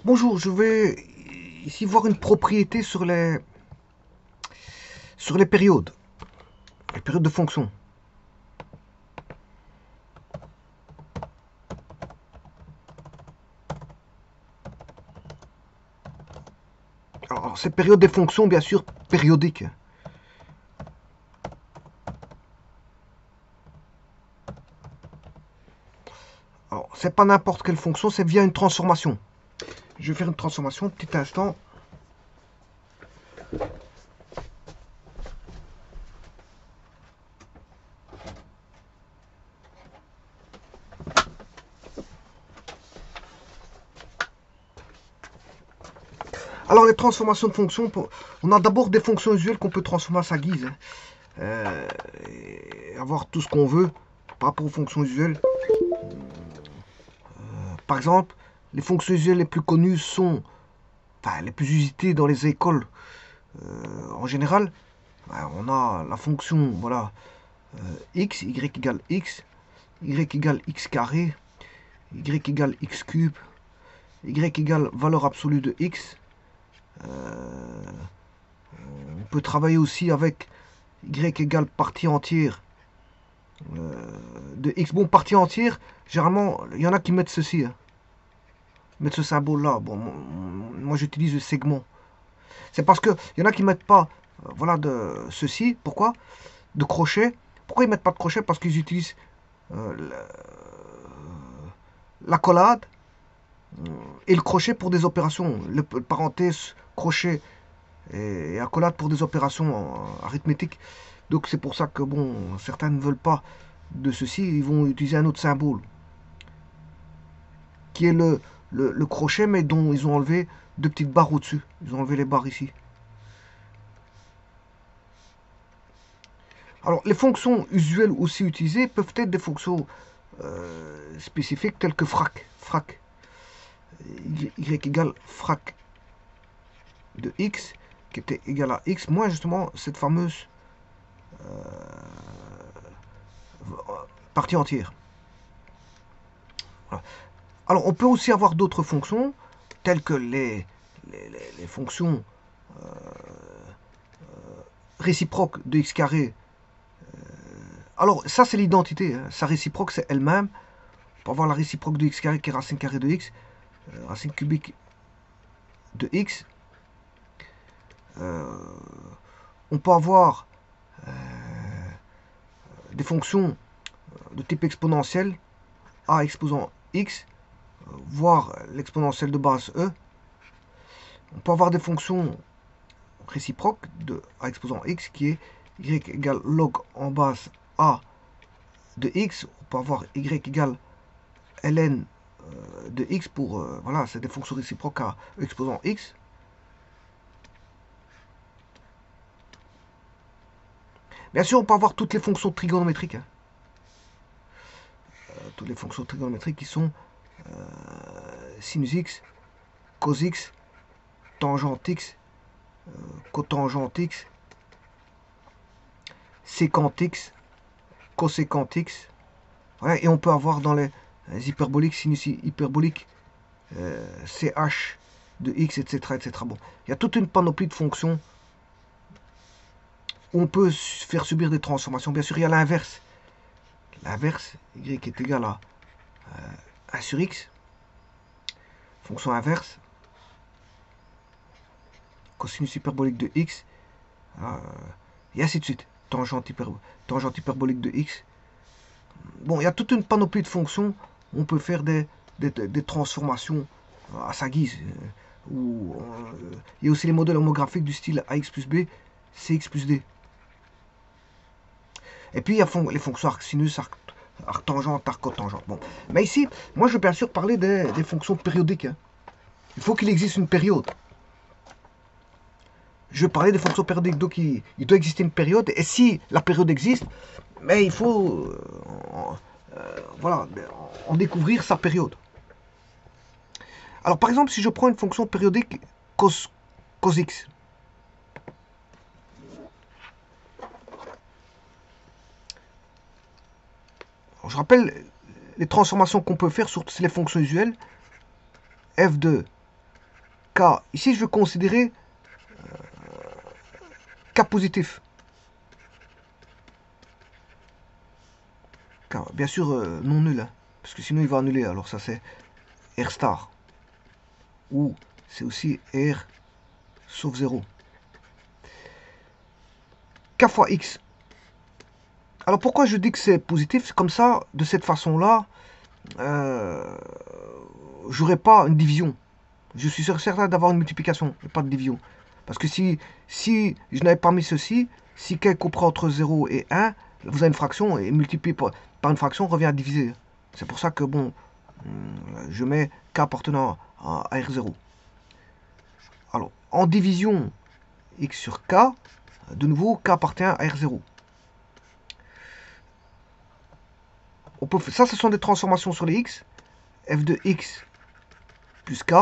Bonjour, je vais ici voir une propriété sur les périodes de fonction. Alors, ces périodes des fonctions, bien sûr, périodiques. Alors, c'est pas n'importe quelle fonction, c'est via une transformation. Je vais faire une transformation, petit instant. Alors, les transformations de fonctions, on a d'abord des fonctions usuelles qu'on peut transformer à sa guise. Et avoir tout ce qu'on veut par rapport aux fonctions usuelles. Par exemple, les fonctions usuelles les plus connues sont, enfin, les plus usitées dans les écoles. En général, on a la fonction, voilà, x, y égale x, y égale x carré, y égale x cube, y égale valeur absolue de x. On peut travailler aussi avec y égale partie entière de x. Bon, partie entière, généralement, il y en a qui mettent ceci, hein, mettent ce symbole-là. Bon, moi j'utilise le segment. C'est parce que il y en a qui mettent pas, voilà, de ceci. Pourquoi? De crochet. Pourquoi ils mettent pas de crochet? Parce qu'ils utilisent euh, l'accolade et le crochet pour des opérations. Le parenthèse, crochet et accolade pour des opérations arithmétiques. Donc c'est pour ça que bon, certains ne veulent pas de ceci, ils vont utiliser un autre symbole qui est le crochet, mais dont ils ont enlevé deux petites barres au-dessus. Ils ont enlevé les barres ici. Alors, les fonctions usuelles aussi utilisées peuvent être des fonctions spécifiques telles que frac. Frac. Y égale frac de x, qui était égal à x, moins justement cette fameuse partie entière. Voilà. Alors, on peut aussi avoir d'autres fonctions, telles que les fonctions réciproques de x carré. Alors, ça, c'est l'identité. Hein. Sa réciproque, c'est elle-même. On peut avoir la réciproque de x carré qui est racine carrée de x, racine cubique de x. On peut avoir des fonctions de type exponentiel, a exposant x, voire l'exponentielle de base e. On peut avoir des fonctions réciproques de a exposant x qui est y égale log en base a de x. On peut avoir y égale ln de x pour, voilà, c'est des fonctions réciproques à exposant x. Bien sûr, on peut avoir toutes les fonctions trigonométriques. Hein. Toutes les fonctions trigonométriques qui sont sinus x, cos x, tangente x, cotangente x, sécant x, cosécant x. Voilà, et on peut avoir dans les hyperboliques, sinus hyperboliques, ch de x, etc., etc. Bon, il y a toute une panoplie de fonctions où on peut faire subir des transformations. Bien sûr, il y a l'inverse. L'inverse, y est égal à 1 sur x, fonction inverse, cosinus hyperbolique de x, et ainsi de suite. Tangente hyperbolique de x. Bon, il y a toute une panoplie de fonctions où on peut faire des transformations à sa guise. Il y a aussi les modèles homographiques du style ax plus b, cx plus d. Et puis il y a les fonctions arcsinus, arctangente, arcotangente. Bon. Mais ici, moi je veux bien sûr parler des fonctions périodiques. Hein. Il faut qu'il existe une période. Je veux parler des fonctions périodiques, donc il doit exister une période. Et si la période existe, mais il faut voilà, en découvrir sa période. Alors par exemple, si je prends une fonction périodique cos x, je rappelle les transformations qu'on peut faire sur les fonctions usuelles. F de K. Ici, je veux considérer K positif. K, bien sûr, non nul, hein, parce que sinon il va annuler. Alors ça, c'est R star. Ou c'est aussi R sauf 0. K fois X. Alors pourquoi je dis que c'est positif? Comme ça, de cette façon-là, j'aurai pas une division. Je suis certain d'avoir une multiplication, et pas de division. Parce que si je n'avais pas mis ceci, si K comprend entre 0 et 1, vous avez une fraction, et multiplié par une fraction revient à diviser. C'est pour ça que, bon, je mets K appartenant à R0. Alors, en division X sur K, de nouveau, K appartient à R0. Ça, ce sont des transformations sur les X. F de X plus K,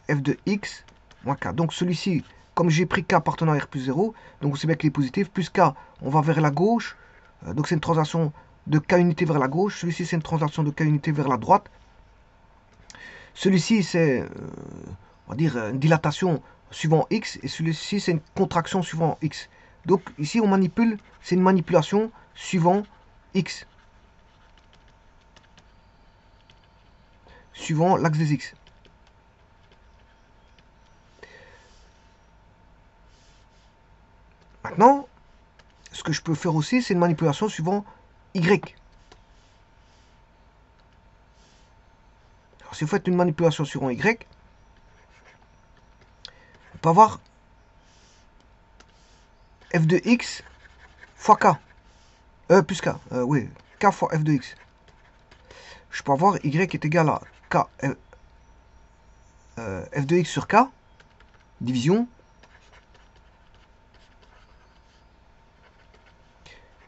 F de X moins K. Donc celui-ci, comme j'ai pris K appartenant à R plus 0, donc c'est bien qu'il est positif, plus K, on va vers la gauche, donc c'est une translation de K unité vers la gauche, celui-ci c'est une translation de K unité vers la droite, celui-ci c'est, on va dire, une dilatation suivant X, et celui-ci c'est une contraction suivant X. Donc ici on manipule, c'est une manipulation suivant X, suivant l'axe des X. Maintenant, ce que je peux faire aussi, c'est une manipulation suivant Y. Alors, si vous faites une manipulation suivant Y, on peut avoir f de x fois k. Plus k. Oui, k fois f de x. Je peux avoir y est égal à k f de x sur k, division.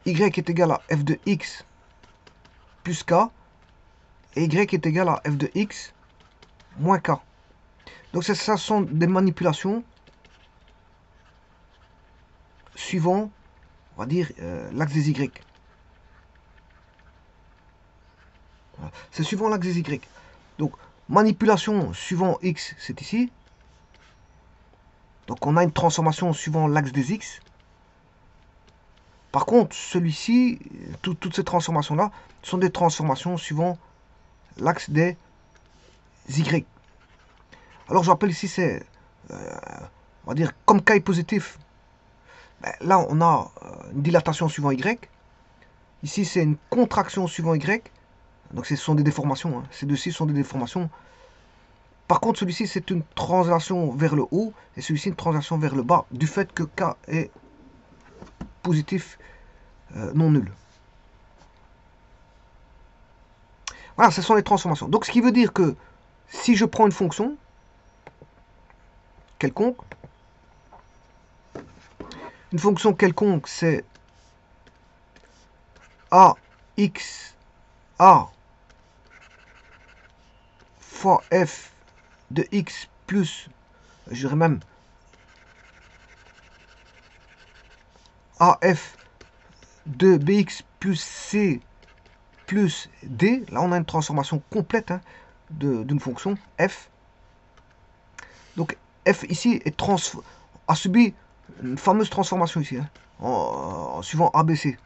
Y est égal à f de x plus k. Et y est égal à f de x moins k. Donc ça sont des manipulations suivant, on va dire, l'axe des y. C'est suivant l'axe des y. Donc, manipulation suivant x, c'est ici. Donc, on a une transformation suivant l'axe des x. Par contre, celui-ci, toutes ces transformations-là, sont des transformations suivant l'axe des y. Alors, je rappelle ici, c'est, on va dire, comme K est positif, ben, là, on a une dilatation suivant y. Ici, c'est une contraction suivant y. Donc, ce sont des déformations. Hein. Ces deux-ci sont des déformations. Par contre, celui-ci, c'est une translation vers le haut et celui-ci, une translation vers le bas, du fait que K est positif non nul. Voilà, ce sont les transformations. Donc, ce qui veut dire que si je prends une fonction quelconque, une fonction quelconque, c'est ax a fois f de x plus, je dirais même, af de bx plus c plus d. Là, on a une transformation complète hein, d'une fonction f. Donc, f ici a subi une fameuse transformation ici, hein, en suivant ABC.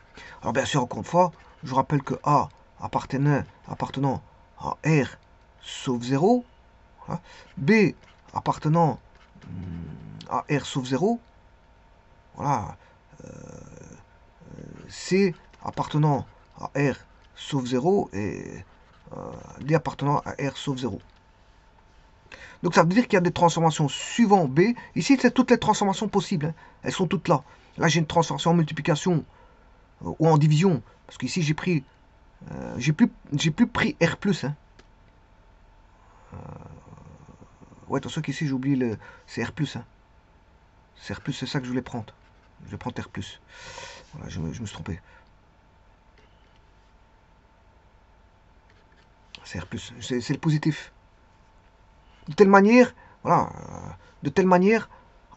Alors, bien sûr, encore une fois, je rappelle que A appartenant à R sauf 0, hein, B appartenant à R sauf 0, voilà, C appartenant à R sauf 0 et D appartenant à R sauf 0. Donc ça veut dire qu'il y a des transformations suivant B. Ici, c'est toutes les transformations possibles. Hein. Elles sont toutes là. Là, j'ai une transformation en multiplication ou en division. Parce qu'ici, j'ai pris... j'ai plus pris R+. Hein. Ouais, attention qu'ici, j'ai oublié le... C'est R+. Hein. C'est R+, c'est ça que je voulais prendre. Je vais prendre R+. Voilà, je me suis trompé. C'est R+. C'est le positif. De telle manière, voilà, de telle manière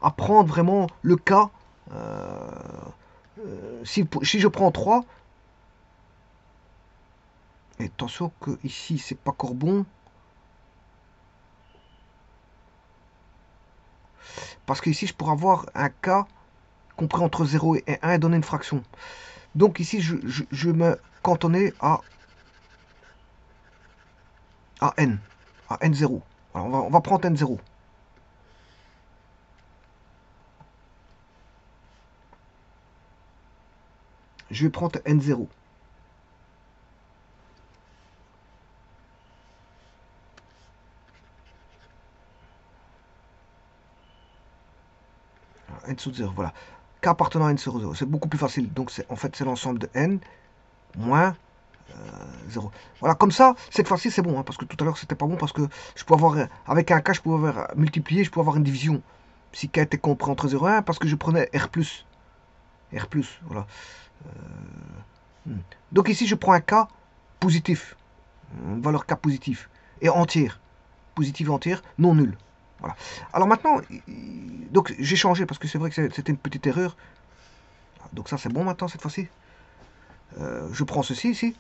à prendre vraiment le cas. Si je prends 3, et attention que ici c'est pas encore bon. Parce qu'ici, je pourrais avoir un cas compris entre 0 et 1 et donner une fraction. Donc ici, je me cantonnais à n, à n0. Alors on va prendre n0. Je vais prendre n0. N sous 0, voilà. K appartenant à n sur 0. C'est beaucoup plus facile. Donc en fait, c'est l'ensemble de n moins 0. Voilà, comme ça, cette fois-ci, c'est bon. Hein, parce que tout à l'heure, c'était pas bon. Parce que je pouvais avoir, avec un K, je pouvais avoir multiplié, je pouvais avoir une division. Si K était compris entre 0 et 1, parce que je prenais R+. R+, voilà. Donc ici, je prends un K positif. Une valeur K positive. Et entière. Positive et entière, non nulle. Voilà. Alors maintenant, donc j'ai changé parce que c'est vrai que c'était une petite erreur. Donc ça c'est bon maintenant cette fois-ci. Je prends ceci ici.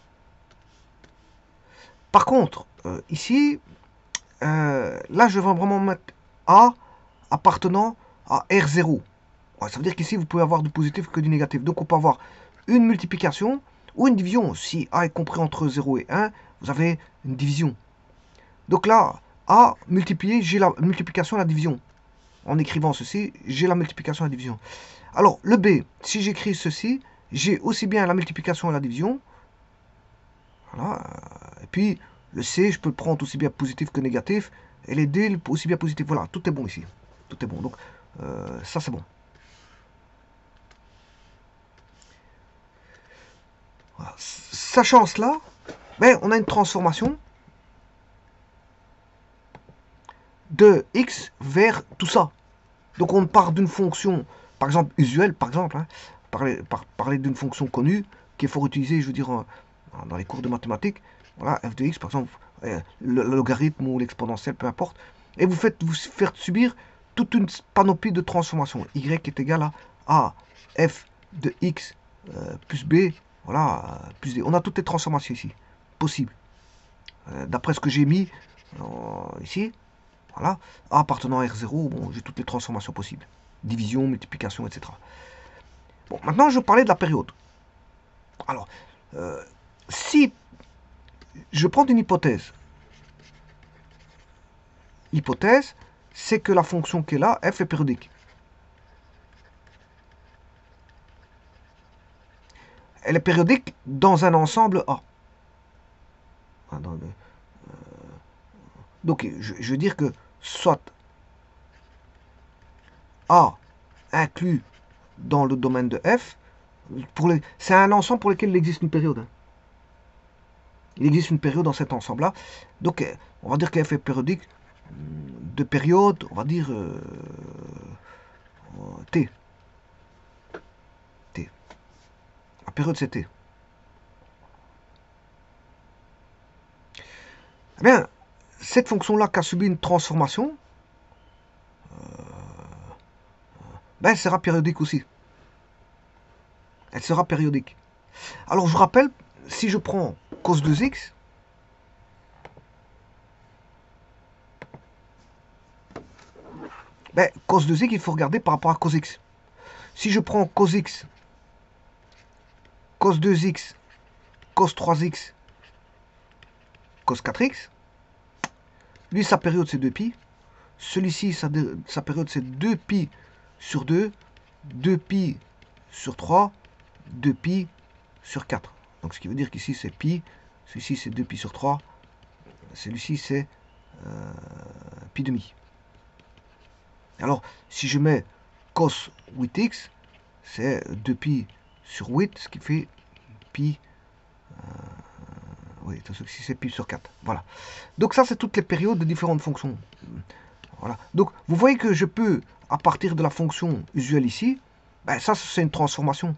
Par contre, ici, là je vais vraiment mettre A appartenant à R0. Ouais, ça veut dire qu'ici vous pouvez avoir du positif que du négatif. Donc on peut avoir une multiplication ou une division. Si A est compris entre 0 et 1, vous avez une division. Donc là, A multiplié, j'ai la multiplication et la division. En écrivant ceci, j'ai la multiplication et la division. Alors, le B, si j'écris ceci, j'ai aussi bien la multiplication et la division. Voilà. Et puis, le C, je peux le prendre aussi bien positif que négatif. Et les D, aussi bien positif. Voilà, tout est bon ici. Tout est bon. Donc, ça, c'est bon. Voilà. Sachant cela, ben, on a une transformation de X vers tout ça. Donc, on part d'une fonction, par exemple, usuelle, par exemple, hein, parler d'une fonction connue, qui est fort utilisée, je veux dire, dans les cours de mathématiques. Voilà, f de x, par exemple, le logarithme ou l'exponentielle, peu importe. Et vous faites subir toute une panoplie de transformations. Y est égal à f de x plus b, voilà, plus d. On a toutes les transformations ici, possibles. D'après ce que j'ai mis ici, voilà, A appartenant à R0, bon, j'ai toutes les transformations possibles. Division, multiplication, etc. Bon, maintenant, je parlais de la période. Alors, si je prends une hypothèse, l'hypothèse, c'est que la fonction qui est là, f est périodique. Elle est périodique dans un ensemble A. Donc, je veux dire que soit A inclus dans le domaine de f, c'est un ensemble pour lequel il existe une période. Hein. Il existe une période dans cet ensemble-là. Donc, on va dire que f est périodique de période, on va dire t. T. La période, c'est t. Eh bien, cette fonction-là qui a subi une transformation, ben, elle sera périodique aussi. Elle sera périodique. Alors, je vous rappelle, si je prends cos 2x, ben, cos 2x, il faut regarder par rapport à cos x. Si je prends cos x, cos 2x, cos 3x, cos 4x, lui, sa période, c'est 2pi. Celui-ci, sa période, c'est 2pi sur 2, 2pi sur 3, 2pi sur 4. Donc, ce qui veut dire qu'ici, c'est pi. Celui-ci, c'est 2pi sur 3. Celui-ci, c'est pi demi. Alors, si je mets cos 8x, c'est 2pi sur 8, ce qui fait pi. Oui, si c'est pi sur 4. Voilà. Donc ça, c'est toutes les périodes de différentes fonctions. Voilà. Donc, vous voyez que je peux, à partir de la fonction usuelle ici, ben, ça, c'est une transformation.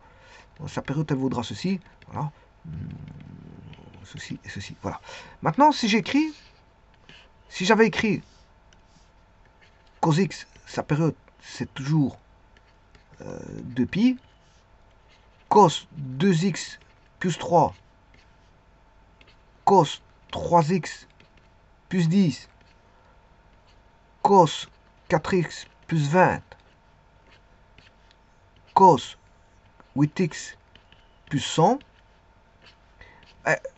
Sa période, elle vaudra ceci. Voilà. Ceci et ceci. Voilà. Maintenant, si j'avais écrit cos x, sa période, c'est toujours 2pi. Cos 2x plus 3, cos 3x plus 10, cos 4x plus 20, cos 8x plus 100,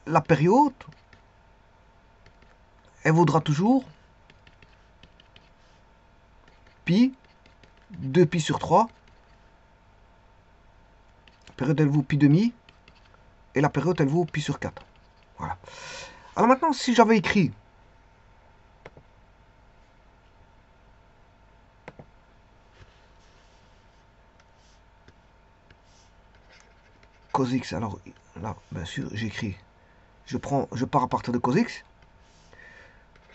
la période, elle vaudra toujours pi, 2pi sur 3. La période, elle vaut pi demi. Et la période, elle vaut pi sur 4. Voilà. Alors maintenant, si j'avais écrit cos x, alors là, bien sûr, j'écris, je pars à partir de cos x.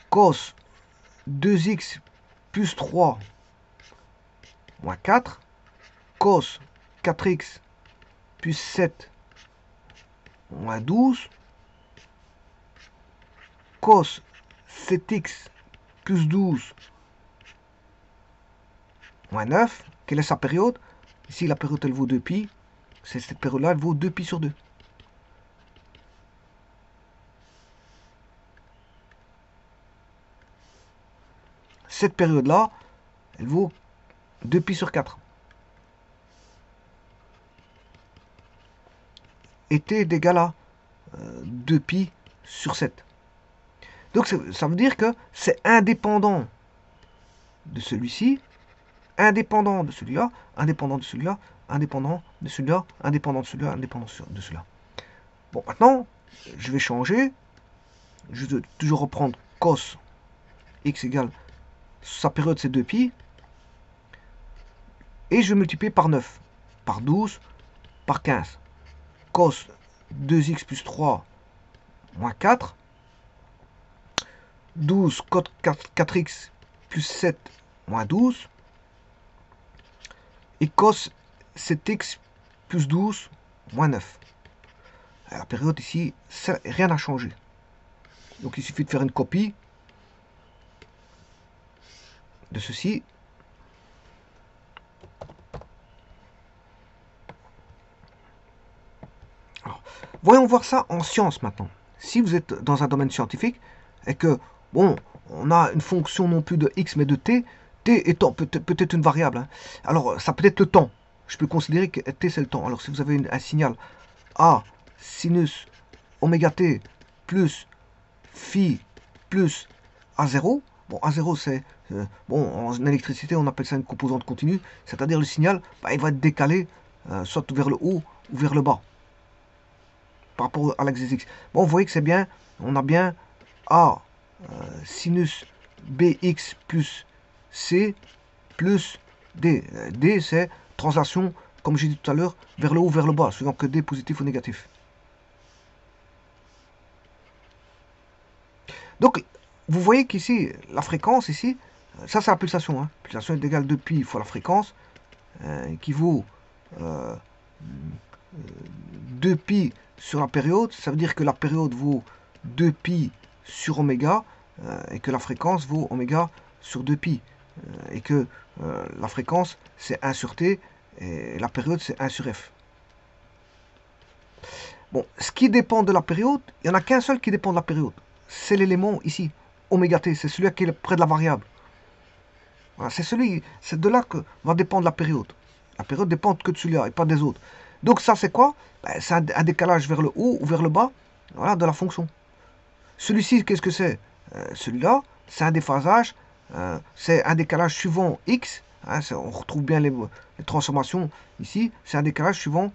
Cos 2x plus 3 moins 4. Cos 4x plus 7 moins 12. Cos 7x plus 12 moins 9. Quelle est sa période? Ici, la période, elle vaut 2pi. Cette période-là, elle vaut 2pi sur 2. Cette période-là, elle vaut 2pi sur 4. Et t est égal à 2pi sur 7. Donc ça veut dire que c'est indépendant de celui-ci, indépendant de celui-là, indépendant de celui-là, indépendant de celui-là, indépendant de celui-là, indépendant de celui-là. Bon, maintenant, je vais changer. Je vais toujours reprendre cos x égale, sa période c'est 2pi. Et je vais multiplier par 9, par 12, par 15. Cos 2x plus 3 moins 4. 12 cos 4x plus 7 moins 12. Et cos 7x plus 12 moins 9. La période ici, rien n'a changé. Donc il suffit de faire une copie de ceci. Alors, voyons voir ça en sciences maintenant. Si vous êtes dans un domaine scientifique et que, bon, on a une fonction non plus de x mais de t, t étant peut-être une variable. Hein. Alors, ça peut être le temps. Je peux considérer que t c'est le temps. Alors, si vous avez un signal a sinus oméga t plus phi plus a0, bon, a0 c'est, bon, en électricité on appelle ça une composante continue, c'est-à-dire le signal, bah, il va être décalé soit vers le haut ou vers le bas par rapport à l'axe des x. Bon, vous voyez que c'est bien, on a bien a sinus bx plus c plus d. D c'est translation, comme j'ai dit tout à l'heure, vers le haut ou vers le bas, suivant que d est positif ou négatif. Donc, vous voyez qu'ici, la fréquence, ici, ça c'est la pulsation. Hein. La pulsation est égale 2pi fois la fréquence, qui vaut 2pi sur la période. Ça veut dire que la période vaut 2pi sur oméga, et que la fréquence vaut oméga sur 2pi. Et que la fréquence, c'est 1 sur t, et la période, c'est 1 sur f. Bon, ce qui dépend de la période, il n'y en a qu'un seul qui dépend de la période. C'est l'élément ici, oméga t, c'est celui qui est près de la variable. Voilà, c'est de là que va dépendre la période. La période dépend que de celui-là et pas des autres. Donc ça c'est quoi? Ben, c'est un décalage vers le haut ou vers le bas, voilà, de la fonction. Celui-ci, qu'est-ce que c'est? Celui-là, c'est un déphasage, c'est un décalage suivant x. Hein, on retrouve bien les transformations ici. C'est un décalage suivant.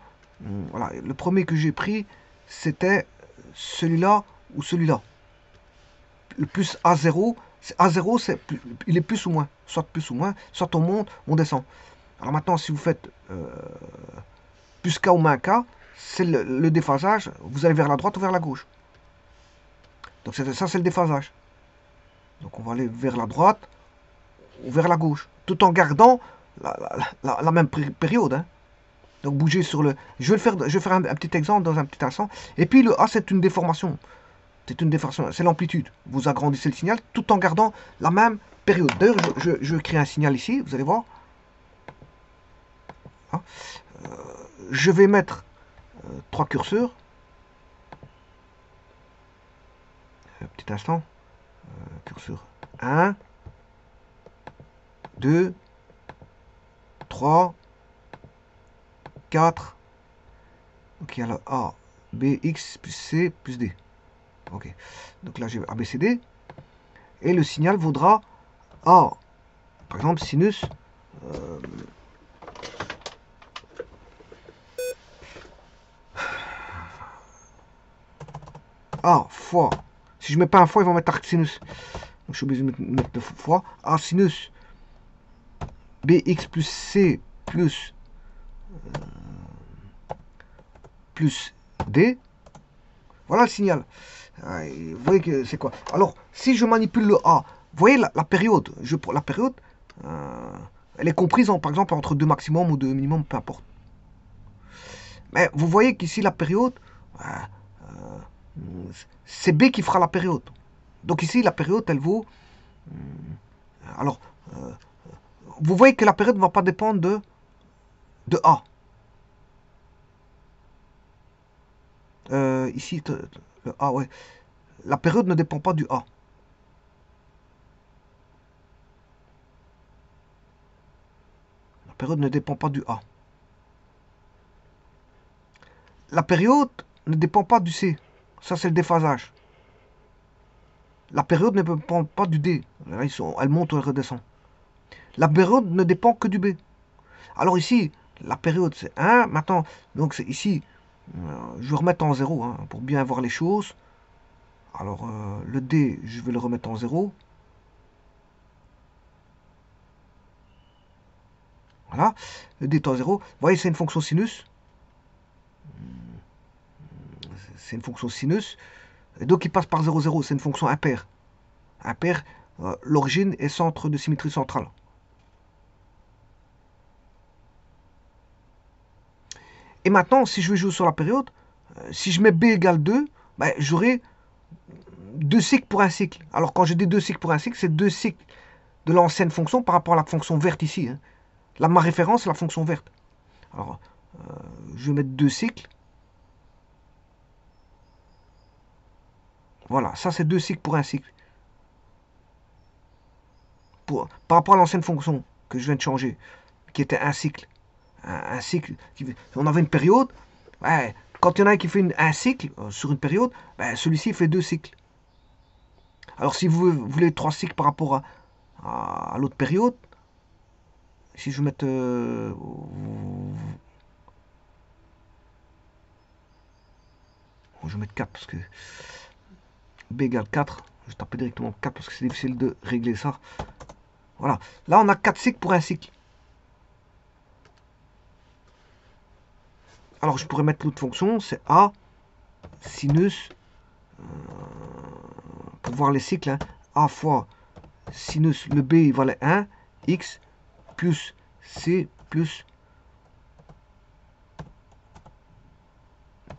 Voilà, le premier que j'ai pris, c'était celui-là ou celui-là. Le plus A0, A0, il est plus ou moins. Soit plus ou moins, soit on monte, on descend. Alors maintenant, si vous faites plus K ou moins K, c'est le déphasage. Vous allez vers la droite ou vers la gauche. Donc ça, c'est le déphasage. Donc on va aller vers la droite ou vers la gauche. Tout en gardant la même période. Hein. Donc bouger sur le... Je vais faire un petit exemple dans un petit instant. Et puis le A, c'est une déformation. C'est une déformation, c'est l'amplitude. Vous agrandissez le signal tout en gardant la même période. D'ailleurs, je crée un signal ici, vous allez voir. Hein, je vais mettre 3 curseurs. Un petit instant. Curseur 1, 2, 3, 4. Donc il y a le A, B, X, plus C, plus D. Ok. Donc là, j'ai A, B, C, D. Et le signal vaudra A, par exemple, sinus. A fois. Si je mets pas un fois, ils vont mettre arc sinus. Donc je suis obligé de mettre 2 fois. A sinus BX plus C plus D. Voilà le signal. Vous voyez que c'est quoi? Alors, si je manipule le A, vous voyez la période. La période, elle est comprise, par exemple, entre 2 maximum ou 2 minimum, peu importe. Mais vous voyez qu'ici, la période, c'est B qui fera la période. Donc ici, la période, elle vaut... alors, vous voyez que la période ne va pas dépendre de A. Ici, le A, ouais. La période ne dépend pas du A. La période ne dépend pas du A. La période ne dépend pas du C. Ça, c'est le déphasage. La période ne dépend pas du D. Là, elle monte ou elle redescend. La période ne dépend que du B. Alors ici, la période, c'est 1. Maintenant, donc c'est ici, je vais remettre en 0 hein, pour bien voir les choses. Alors, le D, je vais le remettre en 0. Voilà, le D est en 0. Vous voyez, c'est une fonction sinus. C'est une fonction sinus. Et donc, il passe par 0, 0. C'est une fonction impaire. Impaire, l'origine est centre de symétrie centrale. Et maintenant, si je veux jouer sur la période, si je mets B égale 2, ben, j'aurai 2 cycles pour un cycle. Alors, quand je dis 2 cycles pour un cycle, c'est 2 cycles de l'ancienne fonction par rapport à la fonction verte ici. Hein. Là, ma référence, c'est la fonction verte. Alors, je vais mettre 2 cycles. Voilà, ça c'est 2 cycles pour un cycle. Par rapport à l'ancienne fonction que je viens de changer, qui était un cycle. Un cycle, on avait une période. Ouais, quand il y en a un qui fait un cycle sur une période, ben, celui-ci fait 2 cycles. Alors si vous voulez 3 cycles par rapport à l'autre période, si je vais mettre... je vais mettre 4 parce que B égale 4. Je vais taper directement 4 parce que c'est difficile de régler ça. Voilà. Là, on a 4 cycles pour un cycle. Alors, je pourrais mettre l'autre fonction, c'est A, sinus, pour voir les cycles, hein, A fois sinus, le B, il valait 1, X, plus C, plus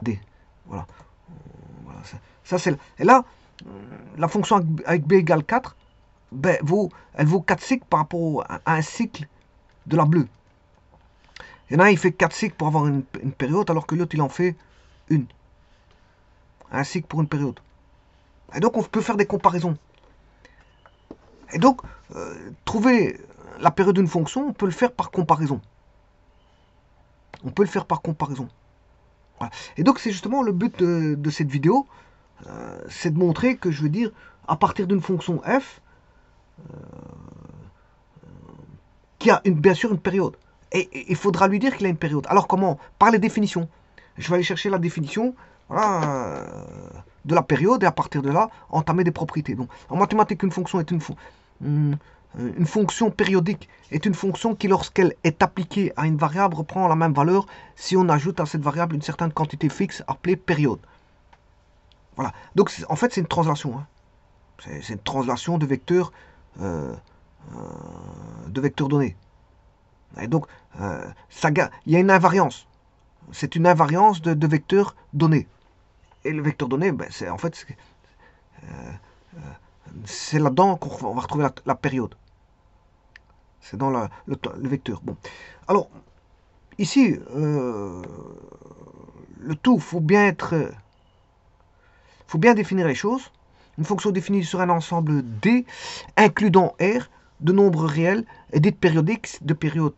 D. Voilà. Voilà ça c'est... Et là, la fonction avec B égale 4, ben, elle vaut 4 cycles par rapport à un cycle de la bleue. Il y en a un, il fait 4 cycles pour avoir une période, alors que l'autre, il en fait une. Un cycle pour une période. Et donc, on peut faire des comparaisons. Et donc, trouver la période d'une fonction, on peut le faire par comparaison. On peut le faire par comparaison. Voilà. Et donc, c'est justement le but de cette vidéo. C'est de montrer que, je veux dire, à partir d'une fonction f, qui a bien sûr une période. Et il faudra lui dire qu'il a une période. Alors comment? Par les définitions. Je vais aller chercher la définition voilà, de la période et à partir de là, entamer des propriétés. Donc, en mathématiques, une fonction est une fonction périodique est une fonction qui, lorsqu'elle est appliquée à une variable, reprend la même valeur si on ajoute à cette variable une certaine quantité fixe appelée période. Voilà. Donc, en fait, c'est une translation. Hein. C'est une translation de vecteurs donnés. Et donc, il y a une invariance. C'est une invariance de vecteurs donnés. Et le vecteur donné, ben, c'est en fait, c'est là-dedans qu'on va retrouver la période. C'est dans le vecteur. Bon. Alors, ici, le tout, faut bien définir les choses. Une fonction définie sur un ensemble D, inclus dans R, de nombres réels et dite périodique de période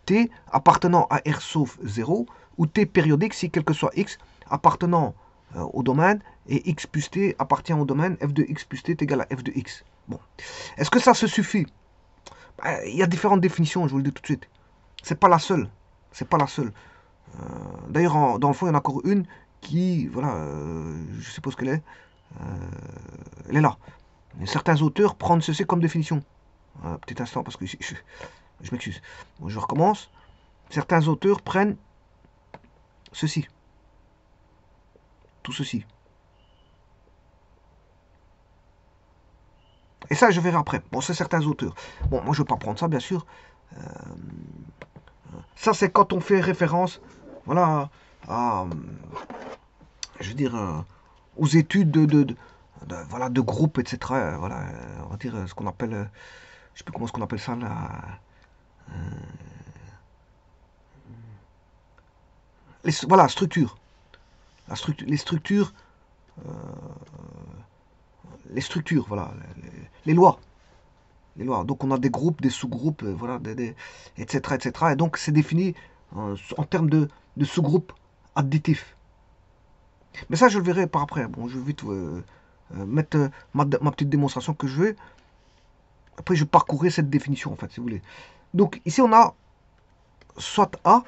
t appartenant à R sauf 0, ou t périodique si quel que soit x appartenant au domaine, et x plus t appartient au domaine, f de x plus t est égal à f de x. Bon. Est-ce que ça se suffit? Il y a différentes définitions, je vous le dis tout de suite. C'est pas la seule. C'est pas la seule. D'ailleurs, dans le fond, il y en a encore une qui, voilà, je suppose qu'elle est, elle est là. Certains auteurs prennent ceci comme définition. Un petit instant, parce que je m'excuse. Bon, je recommence. Certains auteurs prennent ceci. Tout ceci. Et ça, je verrai après. Bon, c'est certains auteurs. Bon, moi, je ne vais pas prendre ça, bien sûr. Ça, c'est quand on fait référence, voilà, à, je veux dire, aux études voilà, de groupe, etc. Voilà, on va dire ce qu'on appelle, je ne sais plus comment on appelle ça, là, voilà, structure. Les structures, voilà, les lois. Les lois. Donc on a des groupes, des sous-groupes, voilà, etc., etc. Et donc c'est défini en termes de sous-groupes additifs. Mais ça, je le verrai par après. Bon, je vais vite mettre ma petite démonstration que je vais. Après, je parcourir cette définition, en fait, si vous voulez. Donc ici, on a soit A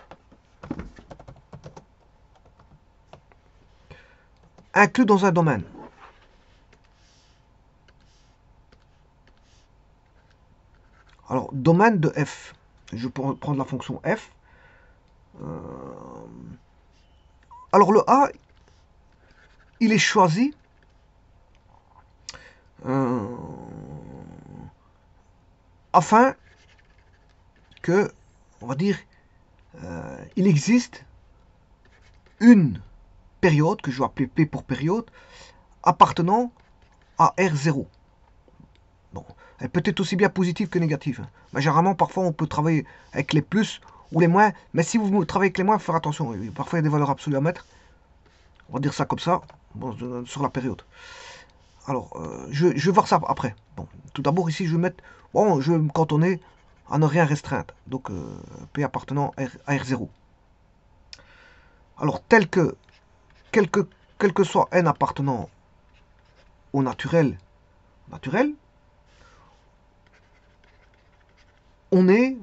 inclus dans un domaine. Alors, domaine de f. Je peux prendre la fonction f. Alors, le A, il est choisi afin que, on va dire, il existe une période, que je vais appeler P pour période, appartenant à R0. Bon, elle peut être aussi bien positive que négative. Mais généralement, parfois, on peut travailler avec les plus ou les moins. Mais si vous travaillez avec les moins, il faut faire attention. Parfois, il y a des valeurs absolues à mettre. On va dire ça comme ça, bon, sur la période. Alors, je vais voir ça après. Bon, tout d'abord, ici, je vais mettre... Bon, je vais me cantonner à ne rien restreindre. Donc, P appartenant à R0. Alors, quel que soit N appartenant au naturel, on est,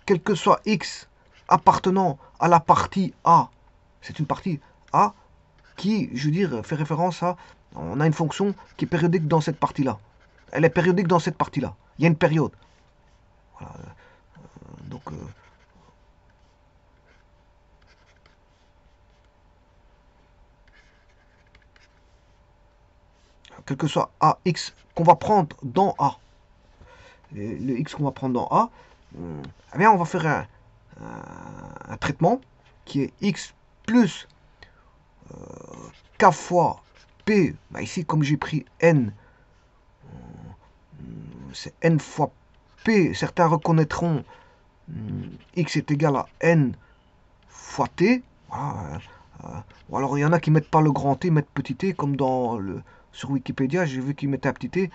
quel que soit X appartenant à la partie A, c'est une partie A qui, je veux dire, fait référence à, on a une fonction qui est périodique dans cette partie-là. Elle est périodique dans cette partie-là. Il y a une période. Voilà. Donc, quel que soit AX qu'on va prendre dans A, le X qu'on va prendre dans A, eh bien, on va faire un traitement qui est X plus K fois P. Bah ici, comme j'ai pris N, c'est N fois P. Certains reconnaîtront X est égal à N fois T. Voilà. Ou alors, il y en a qui mettent pas le grand T, mettent petit t, comme sur Wikipédia, j'ai vu qu'ils mettaient un petit t,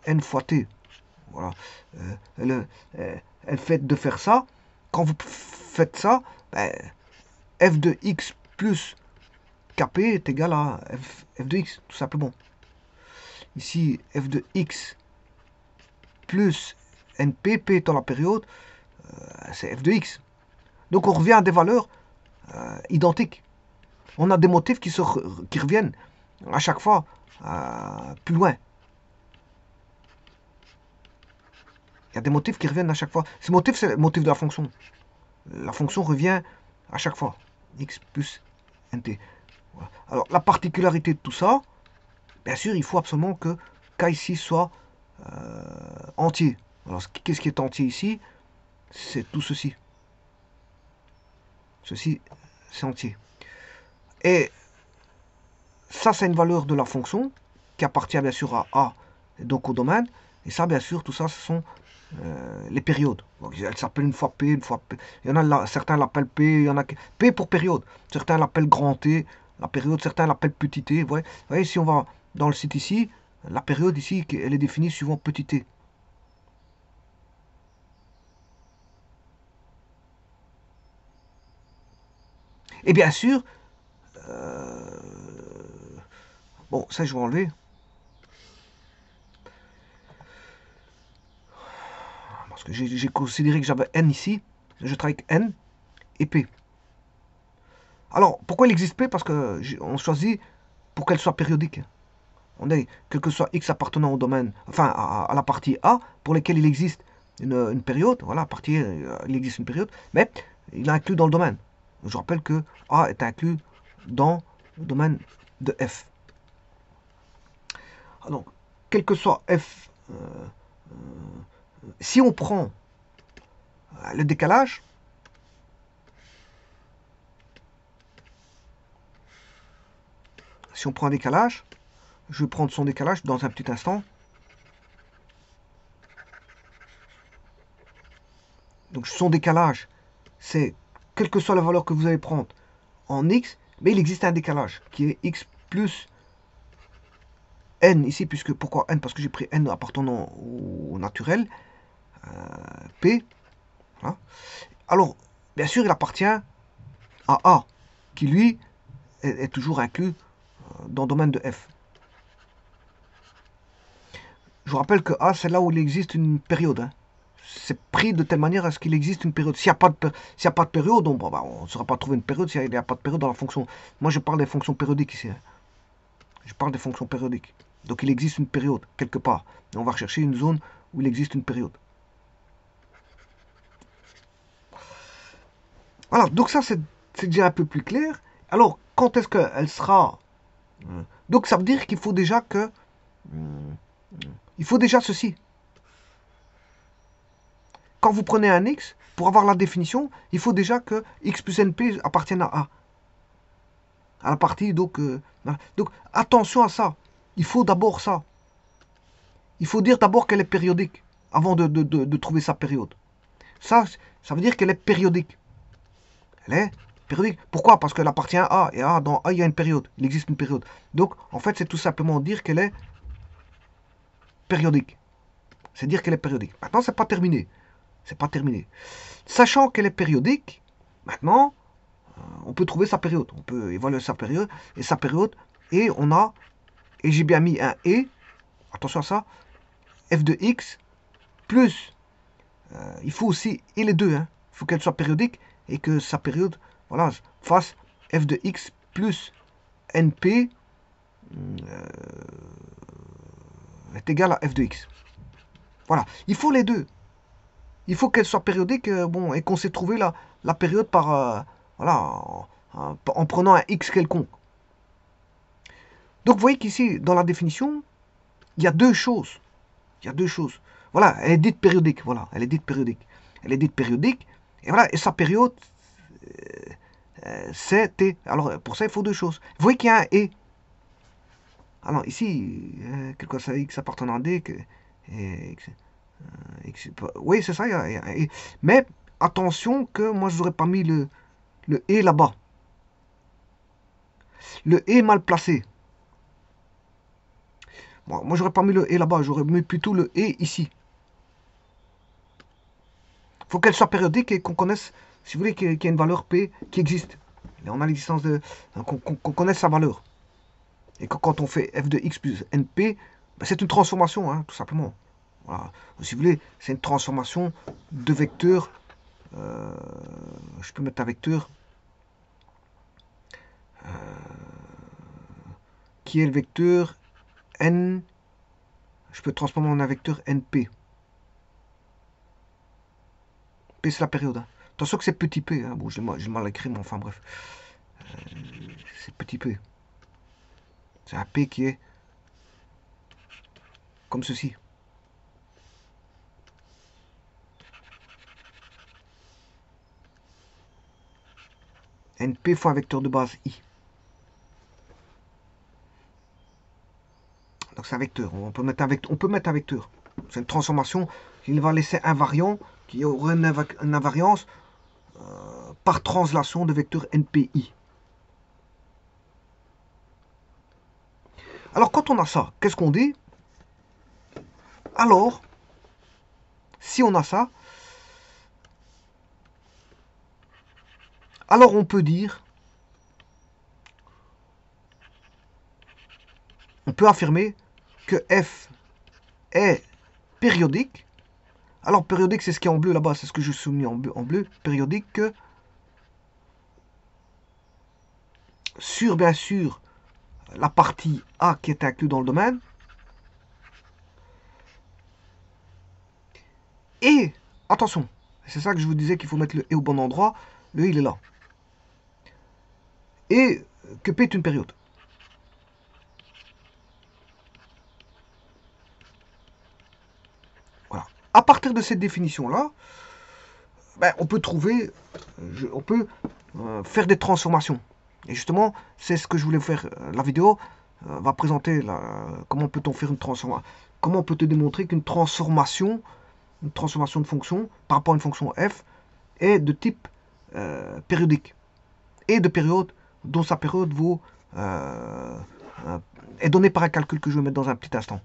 N fois T. Voilà. Elle fait de faire ça. Quand vous faites ça, ben, f de x plus kp est égal à f de x, tout simplement. Ici, f de x plus np, p étant la période, c'est f de x. Donc on revient à des valeurs identiques. On a des motifs qui reviennent à chaque fois plus loin. Il y a des motifs qui reviennent à chaque fois. Ces motifs, c'est le motif de la fonction. La fonction revient à chaque fois. X plus nt. Voilà. Alors, la particularité de tout ça, bien sûr, il faut absolument que K ici soit entier. Alors, qu'est-ce qui est entier ici? C'est tout ceci. Ceci, c'est entier. Et ça, c'est une valeur de la fonction qui appartient bien sûr à A, et donc au domaine. Et ça, bien sûr, tout ça, ce sont les périodes. Donc, elle s'appelle une fois P, une fois P. Il y en a là, certains l'appellent P, il y en a P pour période. Certains l'appellent grand T, la période, certains l'appellent petit T. Vous voyez, si on va dans le site ici, la période ici, elle est définie suivant petit T. Et bien sûr, bon, ça je vais enlever. Parce que j'ai considéré que j'avais n ici. Je travaille avec n et p. Alors, pourquoi il existe p? Parce qu'on choisit pour qu'elle soit périodique. On a, quel que soit x appartenant au domaine, enfin à la partie A, pour lesquelles il existe une période, voilà, partie, il existe une période, mais il est inclus dans le domaine. Je rappelle que A est inclus dans le domaine de F. Donc, quel que soit F, si on prend le décalage, si on prend un décalage, je vais prendre son décalage dans un petit instant. Donc son décalage, c'est quelle que soit la valeur que vous allez prendre en x, mais il existe un décalage qui est x plus n ici, puisque pourquoi n? Parce que j'ai pris n appartenant au naturel, p. Hein. Alors, bien sûr, il appartient à A, qui lui est toujours inclus dans le domaine de F. Je vous rappelle que A, c'est là où il existe une période. Hein. C'est pris de telle manière à ce qu'il existe une période. S'il n'y a, a pas de période, on ne saura pas trouver une période s'il n'y a pas de période dans la fonction. Moi, je parle des fonctions périodiques ici. Hein. Je parle des fonctions périodiques. Donc, il existe une période, quelque part. Et on va rechercher une zone où il existe une période. Voilà, donc ça, c'est déjà un peu plus clair. Alors, quand est-ce qu'elle sera... Donc, ça veut dire qu'il faut déjà que... Il faut déjà ceci. Quand vous prenez un x, pour avoir la définition, il faut déjà que x plus np appartienne à A. À la partie, donc attention à ça. Il faut d'abord ça. Il faut dire d'abord qu'elle est périodique, avant de trouver sa période. Ça veut dire qu'elle est périodique. Elle est périodique. Pourquoi? Parce qu'elle appartient à A. Et dans A, il y a une période. Il existe une période. Donc, en fait, c'est tout simplement dire qu'elle est périodique. C'est dire qu'elle est périodique. Maintenant, c'est pas terminé. C'est pas terminé. Sachant qu'elle est périodique, maintenant, on peut trouver sa période. On peut évaluer sa période. Et on a, et j'ai bien mis un et, attention à ça, f de x plus, il faut aussi, et les deux, hein, il faut qu'elle soit périodique et que sa période, voilà, fasse f de x plus np est égal à f de x. Voilà, il faut les deux. Il faut qu'elle soit périodique, bon, et qu'on sait trouver la période par, voilà, en prenant un x quelconque. Donc vous voyez qu'ici, dans la définition, il y a deux choses. Il y a deux choses. Voilà, elle est dite périodique. Voilà, elle est dite périodique. Elle est dite périodique. Et voilà, et sa période, c'est t. Alors, pour ça, il faut deux choses. Vous voyez qu'il y a un et. Alors, ici, quelque chose x appartenant à d. Oui, c'est ça, il y a un et. Mais, attention que moi, je n'aurais pas mis le et là-bas. Le et mal placé. Moi, j'aurais pas mis le et là-bas, j'aurais mis plutôt le et ici. Il faut qu'elle soit périodique et qu'on connaisse, si vous voulez, qu'il y ait une valeur P qui existe. Et on a l'existence de... qu'on connaisse sa valeur. Et que quand on fait f de x plus np, ben c'est une transformation, hein, tout simplement. Voilà. Si vous voulez, c'est une transformation de vecteurs. Je peux mettre un vecteur qui est le vecteur n. Je peux transformer en un vecteur np. P, c'est la période. Hein. Attention que c'est petit p. Hein. Bon, j'ai mal écrit, mais enfin bref. C'est petit p. C'est un p qui est comme ceci. np fois un vecteur de base i. Donc c'est un vecteur. On peut mettre un vecteur. C'est une transformation qui va laisser invariant, qui aurait une invariance par translation de vecteur npi. Alors quand on a ça, qu'est-ce qu'on dit? Alors, si on a ça, alors on peut dire peux affirmer que f est périodique. Alors, périodique, c'est ce qui est en bleu là-bas, c'est ce que je souligne en bleu. Périodique que sur, bien sûr, la partie A qui est inclue dans le domaine. Et, attention, c'est ça que je vous disais qu'il faut mettre le « et » au bon endroit. Le « il est là. Et que P est une période. Voilà. À partir de cette définition-là, ben, on peut trouver, on peut faire des transformations. Et justement, c'est ce que je voulais faire. La vidéo va présenter comment peut-on faire une transformation. Comment peut-on démontrer qu'une transformation de fonction par rapport à une fonction f est de type périodique et de période dont sa période vaut est donnée par un calcul que je vais mettre dans un petit instant.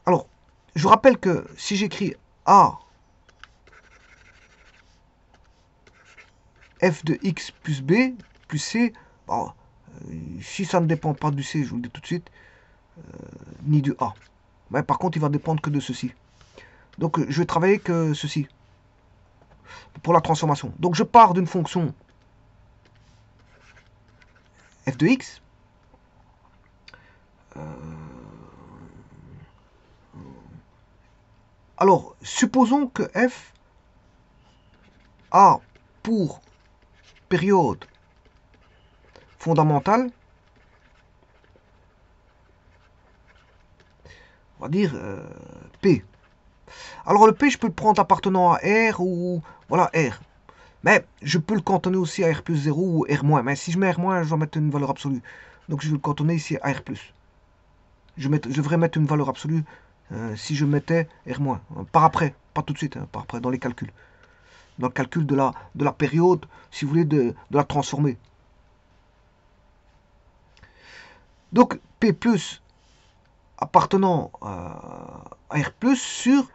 Alors, je rappelle que si j'écris a f de x plus b plus c, bon, si ça ne dépend pas du c, je vous le dis tout de suite, ni du a. Mais par contre, il va dépendre que de ceci. Donc, je vais travailler que ceci pour la transformation. Donc, je pars d'une fonction f de x. Alors, supposons que f a pour période fondamentale, on va dire P. Alors le P, je peux le prendre appartenant à R ou voilà R. Mais je peux le cantonner aussi à R plus 0 ou R moins. Mais si je mets R moins, je dois mettre une valeur absolue. Donc je vais le cantonner ici à R plus. Je devrais mettre une valeur absolue si je mettais R moins. Par après, pas tout de suite, hein, par après, dans les calculs. Dans le calcul de la période, si vous voulez, de la transformer. Donc P plus appartenant à R+, sur,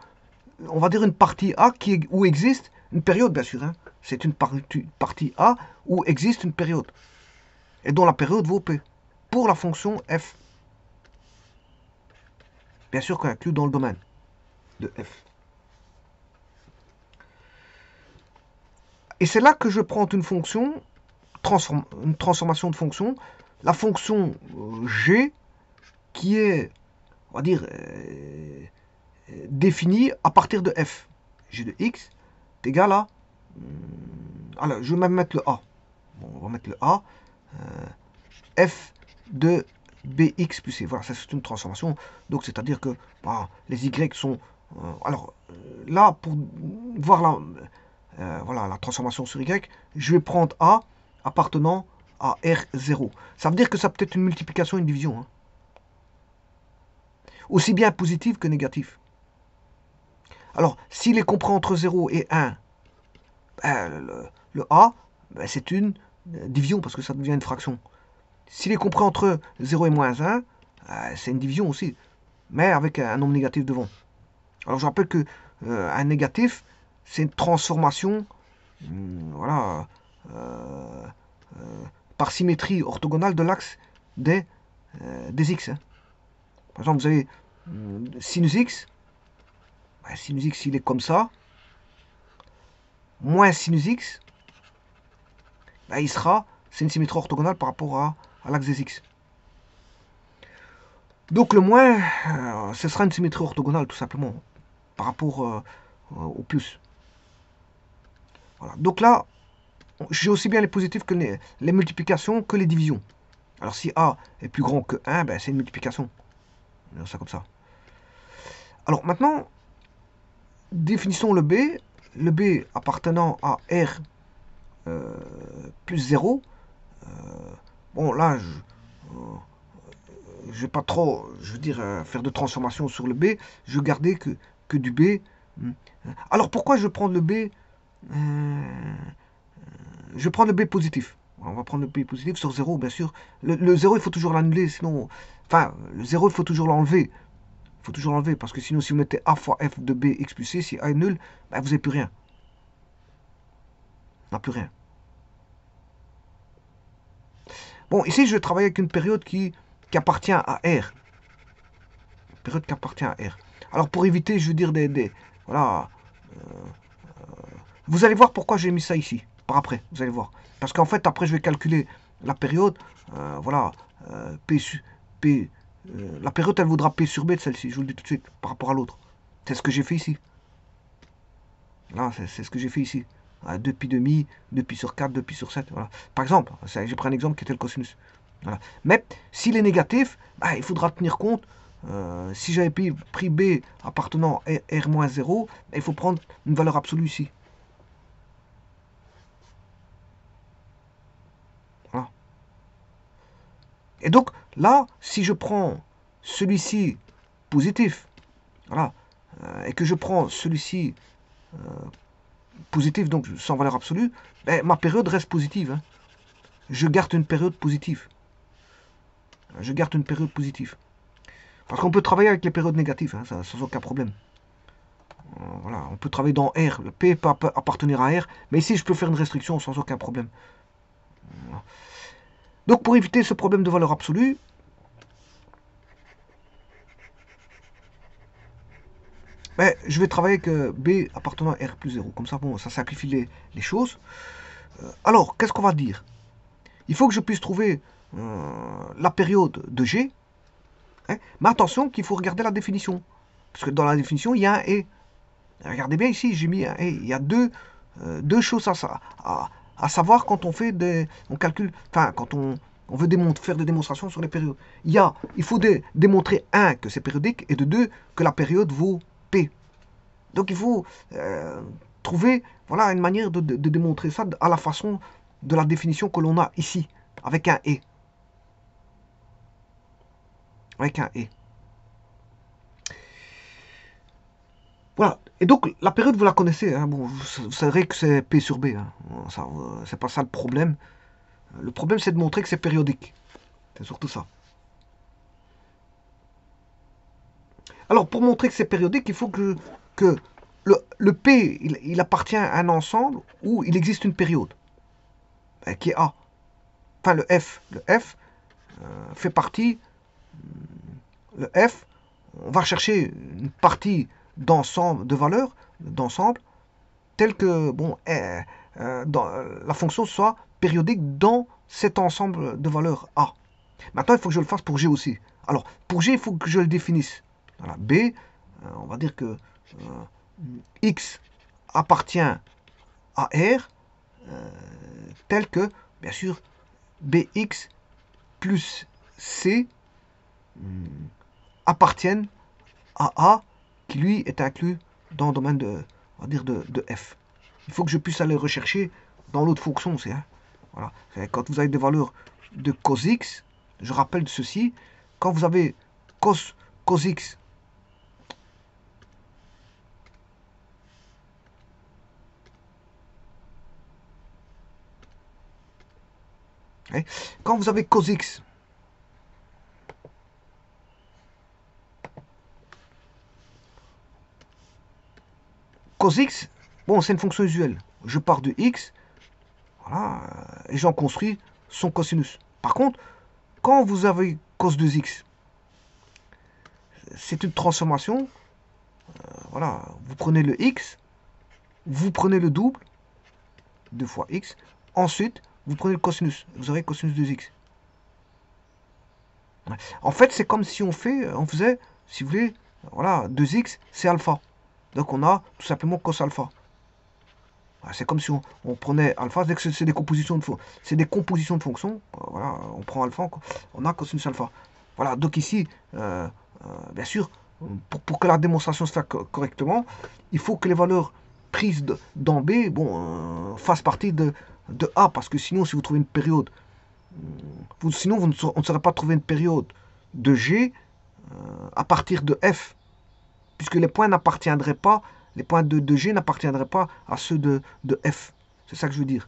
on va dire, une partie A où existe une période, bien sûr. Hein. C'est une partie A où existe une période. Et dont la période vaut P. Pour la fonction f. Bien sûr qu'on inclut dans le domaine de f. Et c'est là que je prends une fonction, une transformation de fonction, la fonction g, qui est, on va dire, définie à partir de f. G de x est égal à... alors, je vais même mettre le a. Bon, on va mettre le a. F de bx plus c. Voilà, ça c'est une transformation. Donc, c'est-à-dire que bah, les y sont... alors, là, pour voir voilà, la transformation sur y, je vais prendre a appartenant à R0. Ça veut dire que ça peut être une multiplication et une division. Hein. Aussi bien positive que négative. Alors, s'il est compris entre 0 et 1, ben, le a, ben, c'est une division parce que ça devient une fraction. S'il est compris entre 0 et moins 1, c'est une division aussi, mais avec un nombre négatif devant. Alors, je rappelle que un négatif, c'est une transformation voilà, par symétrie orthogonale de l'axe des x. Hein. Par exemple, vous avez sinus x. Ben, sinus x, il est comme ça. Moins sinus x, ben, il sera, c'est une symétrie orthogonale par rapport à l'axe des x. Donc le moins, ce sera une symétrie orthogonale tout simplement, par rapport au plus. Voilà. Donc là, j'ai aussi bien les positifs que les multiplications que les divisions. Alors si A est plus grand que 1, ben, c'est une multiplication. On va dire ça comme ça. Alors maintenant, définissons le B. Le B appartenant à R plus 0. Bon, là, je vais pas trop, je veux dire, faire de transformation sur le B. Je vais garder que du B. Alors, pourquoi je vais prendre le B je vais prendre le B positif. On va prendre le B positif sur 0, bien sûr. Le 0, il faut toujours l'annuler, sinon... Enfin, le 0, il faut toujours l'enlever. Il faut toujours l'enlever, parce que sinon, si vous mettez A fois F de B x plus C, si A est nul, ben, vous n'avez plus rien. On n'a plus rien. Bon, ici, je vais travailler avec une période qui appartient à R. période qui appartient à R. Alors pour éviter, je veux dire, voilà, vous allez voir pourquoi j'ai mis ça ici, par après, vous allez voir. Parce qu'en fait, après, je vais calculer la période, voilà, P, la période, elle vaudra P sur B de celle-ci, je vous le dis tout de suite, par rapport à l'autre. C'est ce que j'ai fait ici. Là, c'est ce que j'ai fait ici. 2pi demi, 2pi sur 4, 2pi sur 7. Voilà. Par exemple, j'ai pris un exemple qui était le cosinus. Voilà. Mais s'il est négatif, bah, il faudra tenir compte. Si j'avais pris B appartenant à R-0, bah, il faut prendre une valeur absolue ici. Voilà. Et donc, là, si je prends celui-ci positif, voilà, et que je prends celui-ci positif, donc sans valeur absolue, ben, ma période reste positive. Hein. Je garde une période positive. Je garde une période positive. Parce qu'on peut travailler avec les périodes négatives, hein, sans aucun problème. Voilà, on peut travailler dans R. Le P peut appartenir à R, mais ici je peux faire une restriction sans aucun problème. Voilà. Donc pour éviter ce problème de valeur absolue, ben, je vais travailler avec B appartenant à R plus 0. Comme ça, bon, ça simplifie les choses. Alors, qu'est-ce qu'on va dire? Il faut que je puisse trouver la période de G. Hein, mais attention qu'il faut regarder la définition. Parce que dans la définition, il y a un et. Regardez bien ici, j'ai mis un et. Il y a deux choses à savoir quand on fait on calcule, enfin, quand on veut faire des démonstrations sur les périodes. Il faut démontrer, un, que c'est périodique, et de deux, que la période vaut P. Donc il faut trouver, voilà, une manière de démontrer ça à la façon de la définition que l'on a ici, avec un et. Avec un et. Voilà. Et donc, la période, vous la connaissez. Hein. Bon, vous savez que c'est P sur B. Hein. C'est pas ça le problème. Le problème, c'est de montrer que c'est périodique. C'est surtout ça. Alors, pour montrer que c'est périodique, il faut que le P, il appartient à un ensemble où il existe une période, qui est A. Enfin, le F. Le F fait partie... Le F, on va chercher une partie d'ensemble, de valeurs, d'ensemble, telle que bon, la fonction soit périodique dans cet ensemble de valeurs A. Maintenant, il faut que je le fasse pour G aussi. Alors, pour G, il faut que je le définisse. Voilà, B, on va dire que X appartient à R, tel que, bien sûr, BX plus C appartiennent à A, qui lui est inclus dans le domaine de, on va dire de F. Il faut que je puisse aller rechercher dans l'autre fonction aussi. Hein. Voilà. Quand vous avez des valeurs de cos x, je rappelle ceci, quand vous avez cos x quand vous avez cos x bon, c'est une fonction usuelle. Je pars de x, voilà, et j'en construis son cosinus. Par contre, quand vous avez cos de x, c'est une transformation. Voilà, vous prenez le x, vous prenez le double, 2 fois x, ensuite, vous prenez le cosinus, vous aurez cosinus de x. En fait, c'est comme si on faisait, si vous voulez, voilà, 2x, c'est alpha. Donc on a tout simplement cos alpha. C'est comme si on prenait alpha, dès que c'est des compositions de fonctions, voilà, on prend alpha, on a cosinus alpha. Voilà, donc ici, bien sûr, pour que la démonstration se fasse correctement, il faut que les valeurs prises dans B fassent partie de A, parce que sinon, si vous trouvez une période, sinon on ne saurait pas trouver une période de G à partir de F, puisque les points n'appartiendraient pas, les points de G n'appartiendraient pas à ceux de F. C'est ça que je veux dire.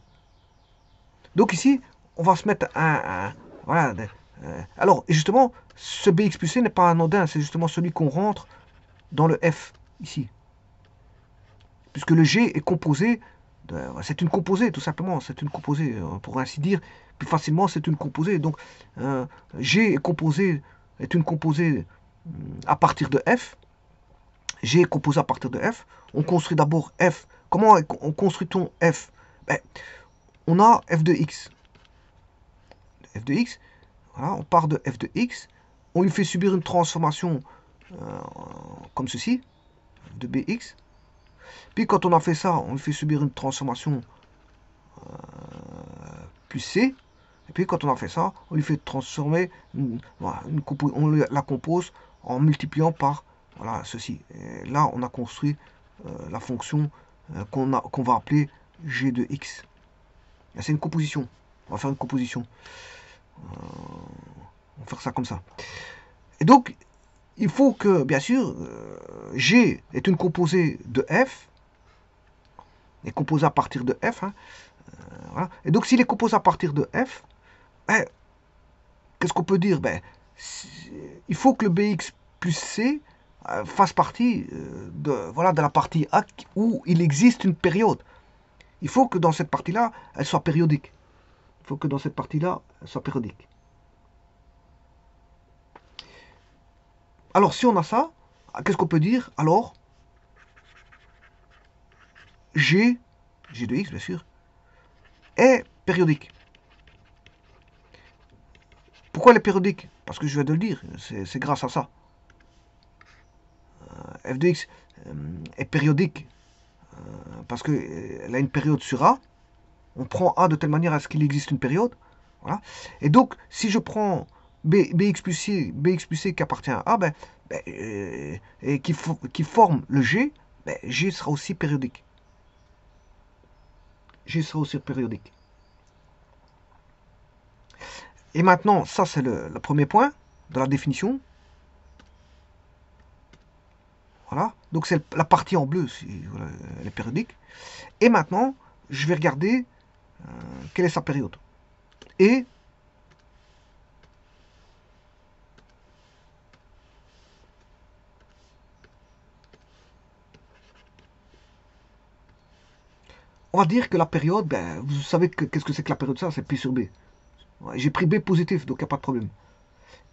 Donc ici, on va se mettre voilà. Alors, justement, ce BX plus C n'est pas anodin, c'est justement celui qu'on rentre dans le F, ici. Puisque le G est composé, c'est une composée, tout simplement, c'est une composée, pour ainsi dire, plus facilement, c'est une composée. Donc, G est une composée à partir de f. G est composé à partir de f. On construit d'abord f. Comment on construit-on f? Ben, on a f de x. F de x, voilà, on part de f de x. On lui fait subir une transformation comme ceci, de bx. Puis quand on a fait ça, on lui fait subir une transformation plus c. Et puis quand on a fait ça, on lui fait transformer, voilà, on la compose en multipliant par voilà, ceci. Et là, on a construit la fonction qu'on va appeler g de x. C'est une composition. On va faire une composition. On va faire ça comme ça. Et donc, il faut que, bien sûr, g est une composée de f, est composé à partir de f. Hein, voilà. Et donc, s'il est composé à partir de f, ben, qu'est-ce qu'on peut dire? Ben, il faut que le bx plus c fasse partie voilà, de la partie A où il existe une période. Il faut que dans cette partie-là, elle soit périodique. Il faut que dans cette partie-là, elle soit périodique. Alors, si on a ça, qu'est-ce qu'on peut dire? Alors, G de x, bien sûr, est périodique. Pourquoi elle est périodique? Parce que je viens de le dire, c'est grâce à ça. F de x est périodique parce qu'elle a une période sur A. On prend A de telle manière à ce qu'il existe une période. Voilà. Et donc, si je prends bx plus c qui appartient à A, et qui forme le G, G sera aussi périodique. G sera aussi périodique. Et maintenant, ça c'est le premier point de la définition. Voilà. Donc c'est la partie en bleu, voilà, elle est périodique. Et maintenant, je vais regarder quelle est sa période. Et on va dire que la période, vous savez qu'est-ce que c'est que la période, ça c'est P sur B. Ouais, j'ai pris B positif, donc il n'y a pas de problème.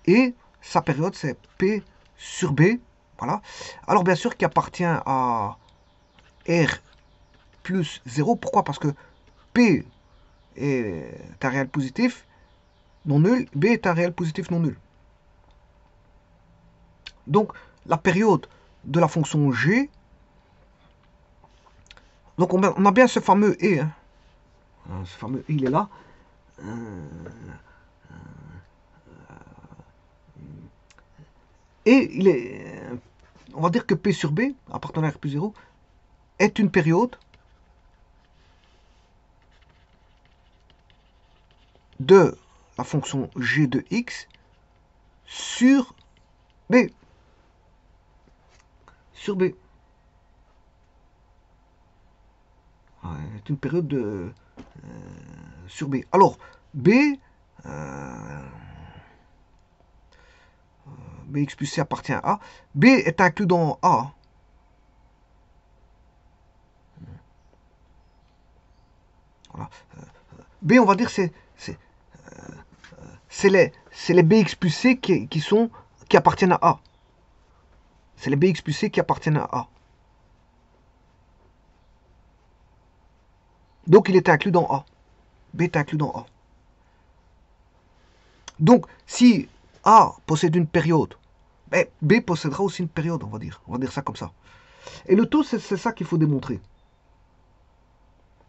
Et sa période, c'est P sur B. Voilà. Alors bien sûr, qui appartient à R plus 0. Pourquoi? Parce que P est un réel positif non nul, B est un réel positif non nul. Donc, la période de la fonction G, donc on a bien ce fameux E, hein. Ce fameux E, il est là. Et il est, on va dire que P sur B, appartenant à R plus 0, est une période de la fonction G de X sur B. Sur B. C'est une période de, sur B. Alors, B, Bx plus C appartient à A. B est inclus dans A. Voilà. B, on va dire, c'est les Bx plus C qui appartiennent à A. C'est les Bx plus C qui appartiennent à A. Donc, il est inclus dans A. B est inclus dans A. Donc, si A possède une période, B possédera aussi une période, on va dire. On va dire ça comme ça. Et le tout, c'est ça qu'il faut démontrer.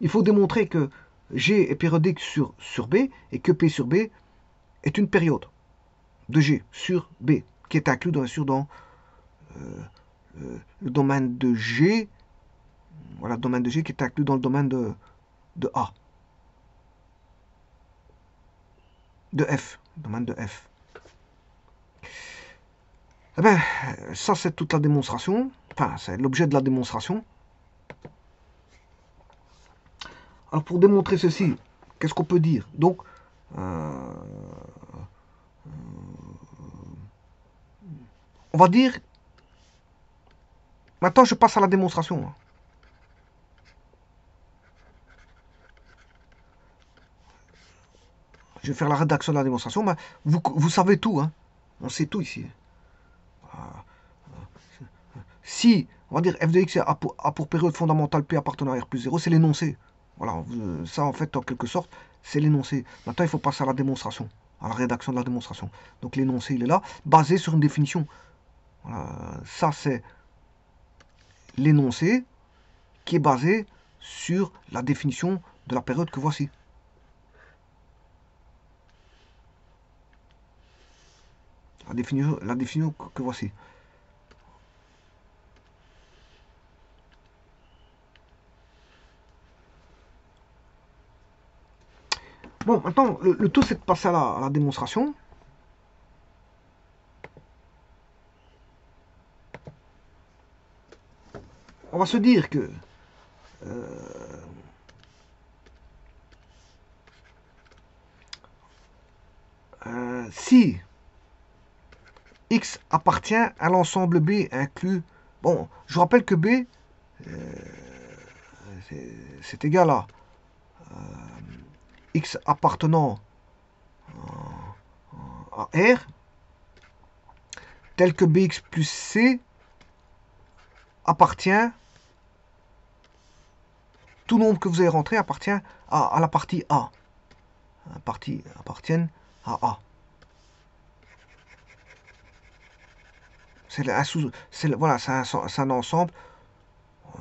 Il faut démontrer que G est périodique sur B et que P sur B est une période de G sur B, qui est inclus bien sûr dans le domaine de G. Voilà, le domaine de G qui est inclus dans le domaine de A. De F. Domaine de F. Eh bien, ça c'est toute la démonstration. Enfin, c'est l'objet de la démonstration. Alors pour démontrer ceci, qu'est-ce qu'on peut dire? Donc, on va dire... Maintenant, je passe à la démonstration. Je vais faire la rédaction de la démonstration. Mais vous savez tout. Hein. On sait tout ici. Si, on va dire f de x a pour période fondamentale P appartenant à R plus 0, c'est l'énoncé. Voilà, ça en fait, en quelque sorte, c'est l'énoncé. Maintenant, il faut passer à la démonstration, à la rédaction de la démonstration. Donc l'énoncé, il est là, basé sur une définition. Voilà, ça, c'est l'énoncé qui est basé sur la définition de la période que voici. La définition que voici. Bon, maintenant, le tout, c'est de passer à la démonstration. On va se dire que si X appartient à l'ensemble B inclus... Bon, je vous rappelle que B, c'est égal à X appartenant à R, tel que Bx plus C appartient, tout nombre que vous avez rentré appartient à la partie A. La partie appartiennent à A. C'est voilà, c'est un ensemble,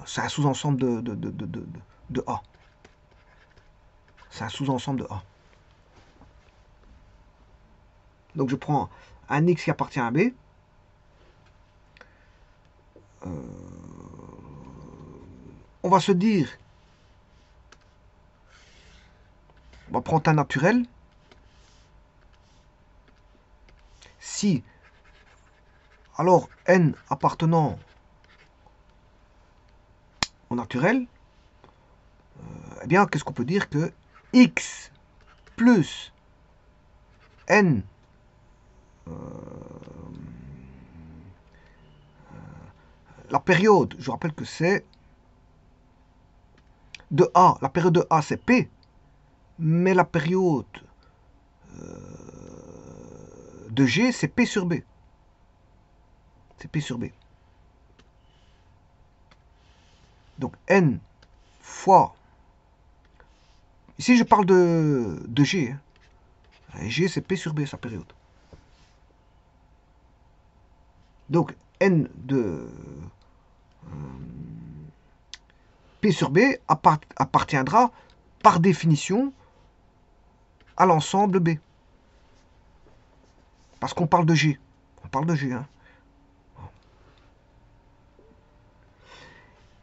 c'est un sous-ensemble de A. C'est un sous-ensemble de A. Donc je prends un X qui appartient à B. On va se dire, on va prendre un naturel. Si, alors n appartenant au naturel, eh bien, qu'est-ce qu'on peut dire que x plus n la période, je rappelle que c'est de A, la période de A c'est P, mais la période de G c'est P sur B. C'est P sur B. Donc n fois... Ici je parle de G. Hein. G c'est P sur B sa période. Donc n de P sur B appartiendra par définition à l'ensemble B. Parce qu'on parle de G. On parle de G. Hein.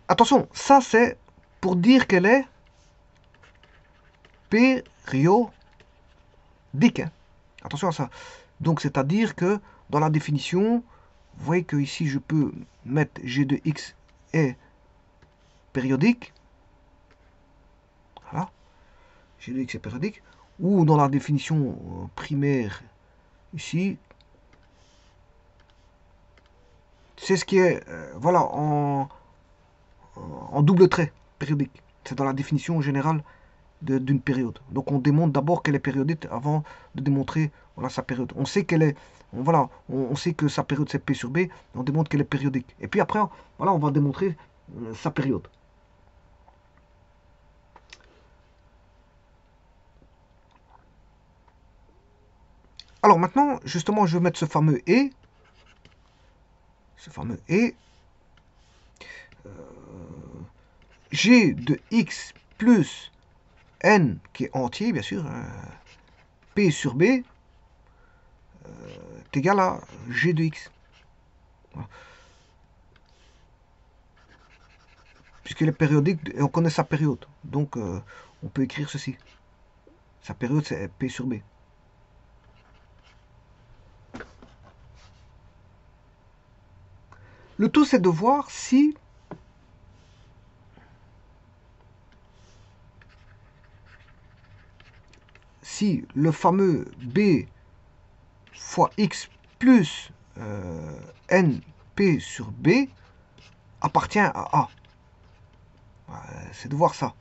Attention, ça c'est pour dire qu'elle est périodique. Hein. Attention à ça. Donc c'est-à-dire que dans la définition, vous voyez que ici je peux mettre G de X est périodique. Voilà. G de X est périodique. Ou dans la définition primaire, ici, c'est ce qui est, voilà, en double trait, périodique. C'est dans la définition générale d'une période. Donc on démontre d'abord qu'elle est périodique avant de démontrer voilà, sa période. On sait qu'elle est, voilà, on sait que sa période c'est P sur B, on démontre qu'elle est périodique. Et puis après, voilà, on va démontrer sa période. Alors maintenant, justement, je vais mettre ce fameux et. Ce fameux et. G de x plus n qui est entier, bien sûr, P sur B est égal à G de x. Voilà. Puisqu'il est périodique, et on connaît sa période. Donc, on peut écrire ceci. Sa période, c'est P sur B. Le tout, c'est de voir si le fameux B fois X plus NP sur B appartient à A. C'est de voir ça.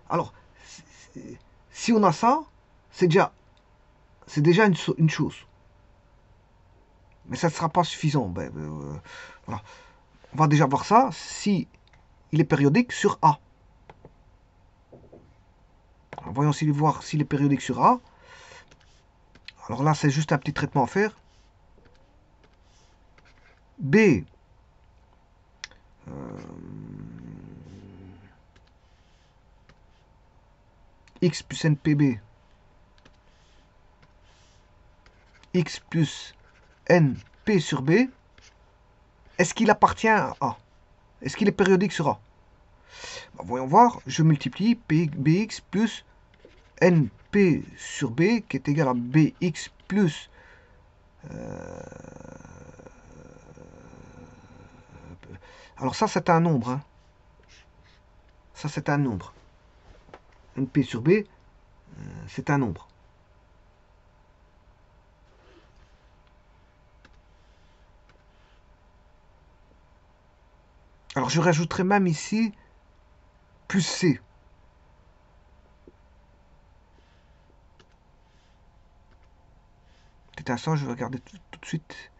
Alors, si on a ça, c'est déjà une chose. Mais ça ne sera pas suffisant. Voilà. On va déjà voir ça, si il est périodique sur A. Alors, voyons voir s'il est périodique sur A. Alors là, c'est juste un petit traitement à faire. B. X plus NPB. X plus NP sur B. Est-ce qu'il appartient à A? Est-ce qu'il est périodique sur A? Voyons voir. Je multiplie BX plus NP sur B qui est égal à BX plus alors ça c'est un nombre. Hein. Ça c'est un nombre. NP sur B, c'est un nombre. Alors je rajouterai même ici plus C. Petit instant, je vais regarder tout de suite.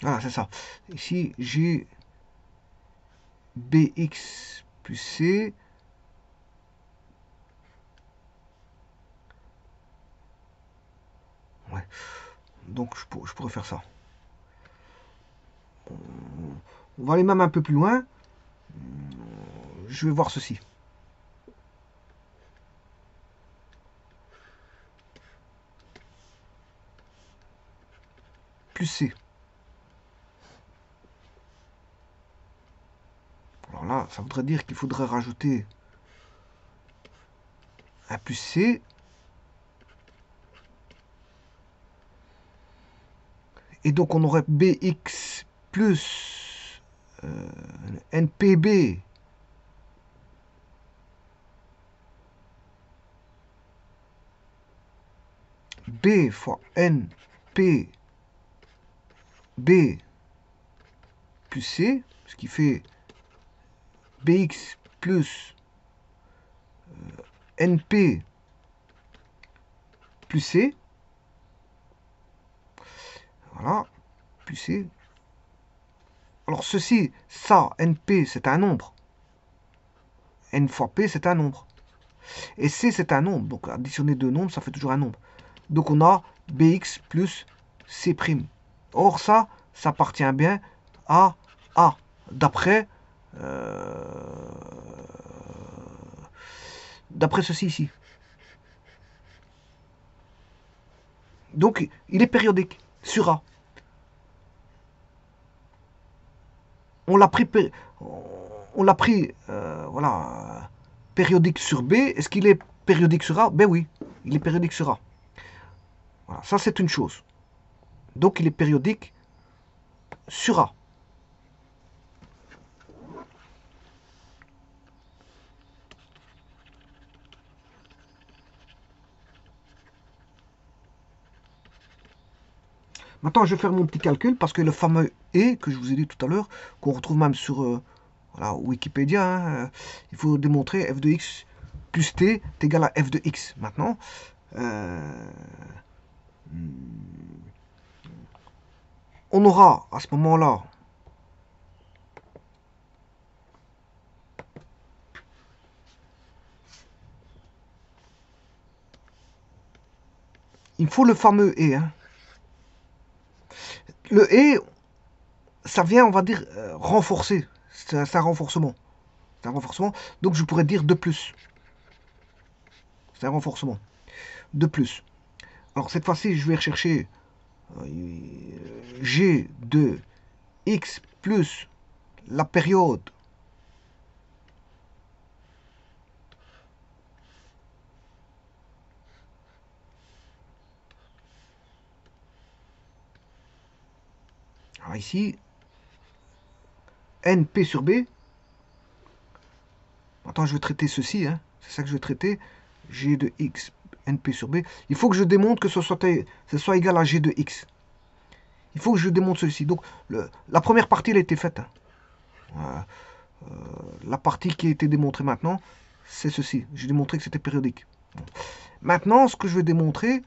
Voilà, c'est ça. Ici, j'ai BX plus C. Ouais. Donc, je pourrais faire ça. On va aller même un peu plus loin. Je vais voir ceci. Plus C. Alors là, ça voudrait dire qu'il faudrait rajouter un plus C. Et donc on aurait BX plus NPB B fois NP B plus C, ce qui fait BX plus NP plus C. Voilà, plus C. Alors ceci, ça, NP, c'est un nombre. N fois P, c'est un nombre. Et C, c'est un nombre. Donc additionner deux nombres, ça fait toujours un nombre. Donc on a BX plus C'. Or ça appartient bien à A. D'après ceci ici. Donc il est périodique sur A. On l'a pris, voilà, périodique sur B. Est-ce qu'il est périodique sur A? Ben oui, il est périodique sur A. Voilà, ça c'est une chose. Donc il est périodique sur A. Maintenant, je vais faire mon petit calcul parce que le fameux E que je vous ai dit tout à l'heure, qu'on retrouve même sur voilà, Wikipédia, hein, il faut démontrer f de x plus t est égal à f de x. Maintenant, on aura à ce moment-là il faut le fameux E. Hein. Le E, ça vient, on va dire, renforcer. C'est un renforcement. C'est un renforcement. Donc je pourrais dire 2 plus. C'est un renforcement. 2 plus. Alors cette fois-ci, je vais rechercher G de x plus la période alors ici NP sur B. Attends, je vais traiter ceci, hein. C'est ça que je vais traiter. G de x NP sur B. Il faut que je démontre que ce soit égal à G de x. Il faut que je démontre ceci. Donc la première partie elle a été faite. Hein. La partie qui a été démontrée maintenant, c'est ceci. J'ai démontré que c'était périodique. Bon. Maintenant, ce que je vais démontrer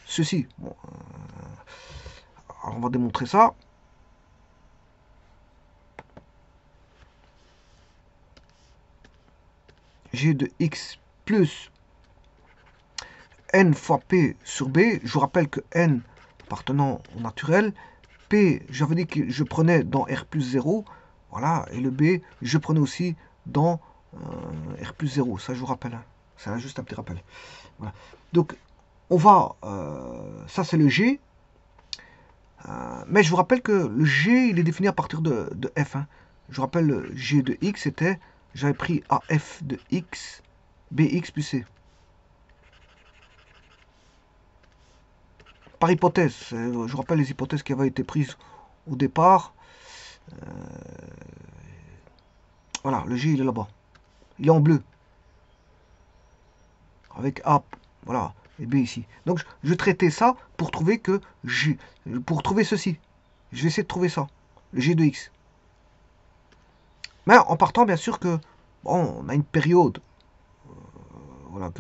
ceci. Bon, alors on va démontrer ça. G de x plus n fois p sur b. Je vous rappelle que n appartenant au naturel, p, j'avais dit que je prenais dans R plus 0, voilà, et le b, je prenais aussi dans R plus 0, ça je vous rappelle, hein. C'est juste un petit rappel. Voilà. Donc, on va, ça c'est le g, mais je vous rappelle que le g, il est défini à partir de f, hein. Je vous rappelle, le g de x, c'était, j'avais pris af de x, bx plus c. Par hypothèse, je vous rappelle les hypothèses qui avaient été prises au départ. Voilà, le G il est là-bas. Il est en bleu. Avec A, voilà, et B ici. Donc je traitais ça pour trouver que G, pour trouver ceci. Je vais essayer de trouver ça, le G de X. Mais en partant bien sûr que, bon, on a une période, voilà,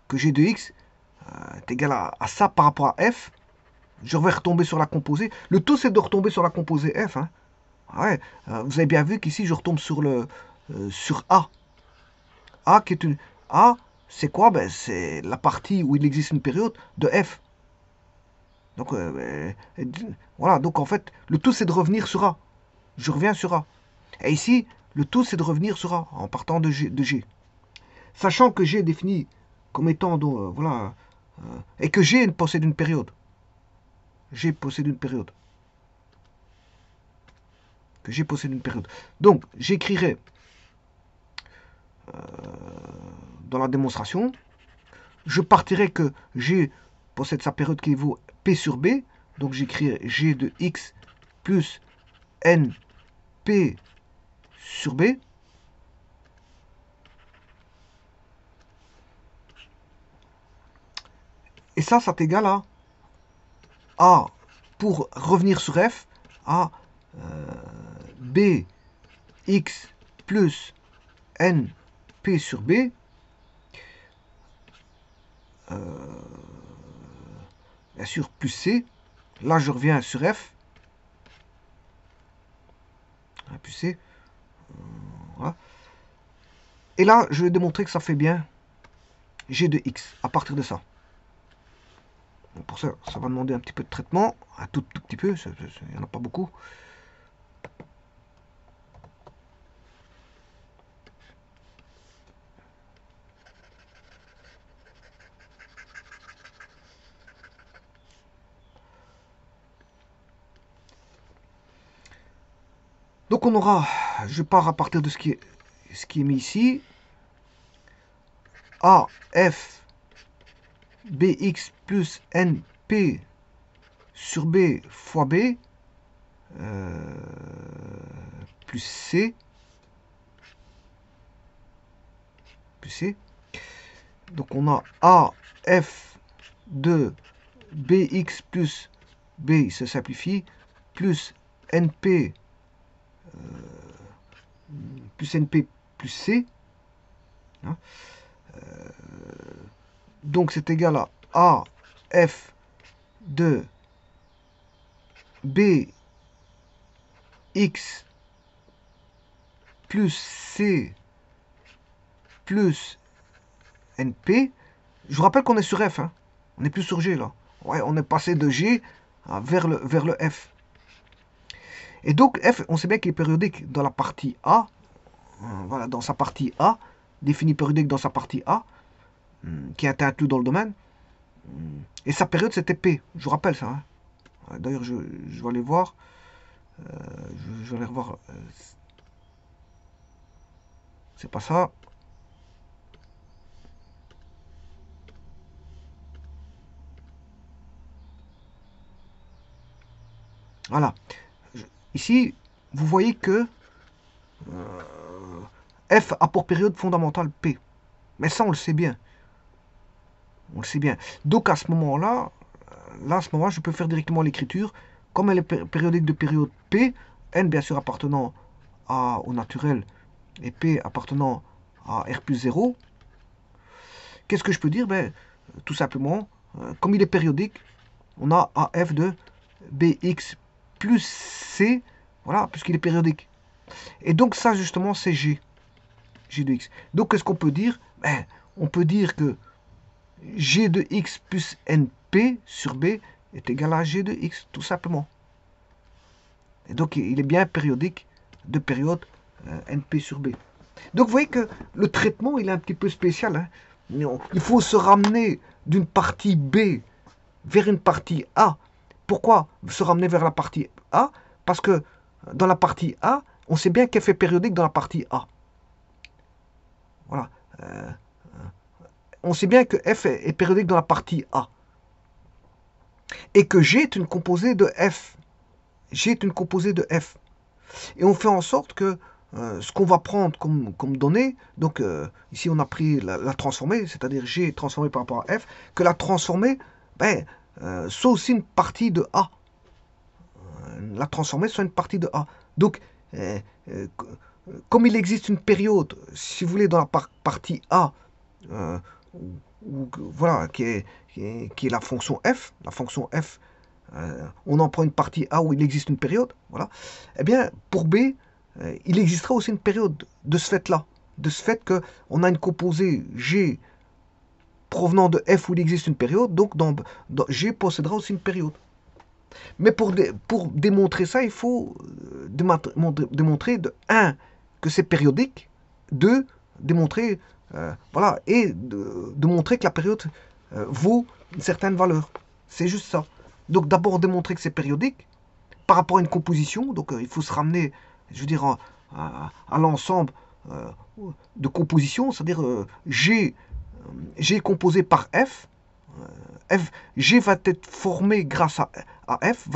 que G de X est égal à ça par rapport à F. Je vais retomber sur la composée. Le tout, c'est de retomber sur la composée F. Hein. Ouais, vous avez bien vu qu'ici, je retombe sur A. A qui est une... A, c'est quoi? Ben, c'est la partie où il existe une période de F. Donc, voilà. Donc, en fait, le tout, c'est de revenir sur A. Je reviens sur A. Et ici, le tout, c'est de revenir sur A en partant de G. Sachant que G est défini comme étant... voilà. Et que G possède une période. G possède une période. Que G possède une période. Donc, j'écrirai dans la démonstration, je partirai que G possède sa période qui vaut P sur B. Donc, j'écrirai G de X plus N P sur B. Et ça c'est égal à A, pour revenir sur F, à B X plus N P sur B, bien sûr, plus C. Là, je reviens sur F. Plus C. Voilà. Et là, je vais démontrer que ça fait bien G de X à partir de ça. Donc pour ça, ça va demander un petit peu de traitement, un tout petit peu, il n'y en a pas beaucoup. Donc on aura, je pars à partir de ce qui est mis ici, A, F, Bx plus NP sur B fois B, plus C, Donc on a A, F de Bx plus B, ça simplifie, plus NP, plus C. Hein, donc c'est égal à F de B X plus C plus NP. Je vous rappelle qu'on est sur F, hein. On n'est plus sur G là. Ouais, on est passé de G vers le F. Et donc F, on sait bien qu'il est périodique dans la partie A. Voilà, dans sa partie A, défini périodique dans sa partie A, qui est inclus dans le domaine. Et sa période, c'était P. Je vous rappelle ça. Hein. D'ailleurs, je vais aller voir. Je vais aller revoir. C'est pas ça. Voilà. Ici, vous voyez que F a pour période fondamentale P. Mais ça, on le sait bien. On le sait bien. Donc, à ce moment-là, je peux faire directement l'écriture. Comme elle est périodique de période P, n bien sûr appartenant au naturel et P appartenant à R plus 0, qu'est-ce que je peux dire? Ben, tout simplement, comme il est périodique, on a AF de BX plus C, voilà, puisqu'il est périodique. Et donc ça, justement, c'est G de X. Donc, qu'est-ce qu'on peut dire? Ben, on peut dire que G de X plus NP sur B est égal à G de X, tout simplement. Et donc, il est bien périodique de période NP sur B. Donc, vous voyez que le traitement, il est un petit peu spécial. Hein. Il faut se ramener d'une partie B vers une partie A. Pourquoi se ramener vers la partie A? Parce que dans la partie A, on sait bien qu'F est périodique dans la partie A. Voilà. On sait bien que F est périodique dans la partie A. Et que G est une composée de F. G est une composée de F. Et on fait en sorte que ce qu'on va prendre comme donnée, donc ici on a pris la transformée, c'est-à-dire G transformée par rapport à F, que la transformée, ben, soit aussi une partie de A. La transformée soit une partie de A. Donc, comme il existe une période, si vous voulez, dans la partie A, voilà, qui est la fonction F, on en prend une partie A où il existe une période, voilà, eh bien, pour B, il existera aussi une période de ce fait-là, de ce fait qu'on a une composée G provenant de F où il existe une période, donc dans G possédera aussi une période. Mais pour démontrer ça, il faut démontrer de 1 que c'est périodique, 2 démontrer voilà, et de montrer que la période vaut une certaine valeur. C'est juste ça. Donc d'abord démontrer que c'est périodique par rapport à une composition. Donc il faut se ramener, je veux dire, à l'ensemble de composition, c'est-à-dire G est composé par F. G va être formé grâce à F,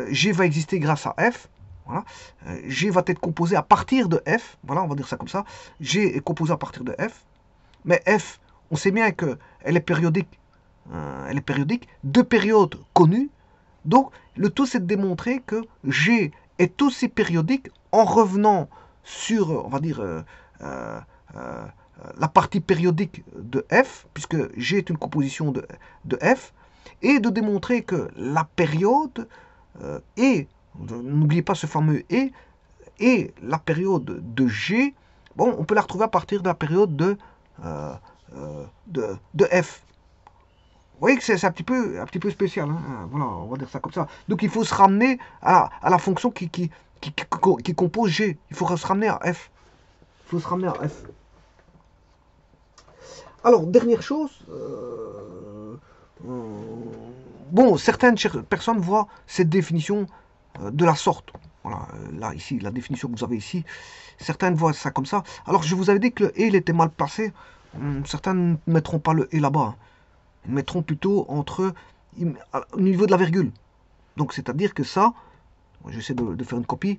G va exister grâce à F. Voilà. G va être composé à partir de F. Voilà, on va dire ça comme ça. G est composé à partir de F. Mais F, on sait bien qu'elle est périodique. Elle est périodique. Deux périodes connues. Donc, le tout, c'est de démontrer que G est aussi périodique en revenant sur, on va dire, la partie périodique de F, puisque G est une composition de F, et de démontrer que la période est, n'oubliez pas ce fameux et la période de G, bon, on peut la retrouver à partir de la période de F. Vous voyez que c'est un petit peu spécial, hein. Voilà, on va dire ça comme ça. Donc il faut se ramener à la fonction qui compose G. Il faut se ramener à F. Il faut se ramener à F. Alors, dernière chose, bon, certaines personnes voient cette définition de la sorte. Voilà, là, ici, la définition que vous avez ici, certaines voient ça comme ça. Alors, je vous avais dit que le « et » il était mal placé. Certains ne mettront pas le « et » là-bas. Ils mettront plutôt au niveau de la virgule. Donc, c'est-à-dire que ça, j'essaie de faire une copie.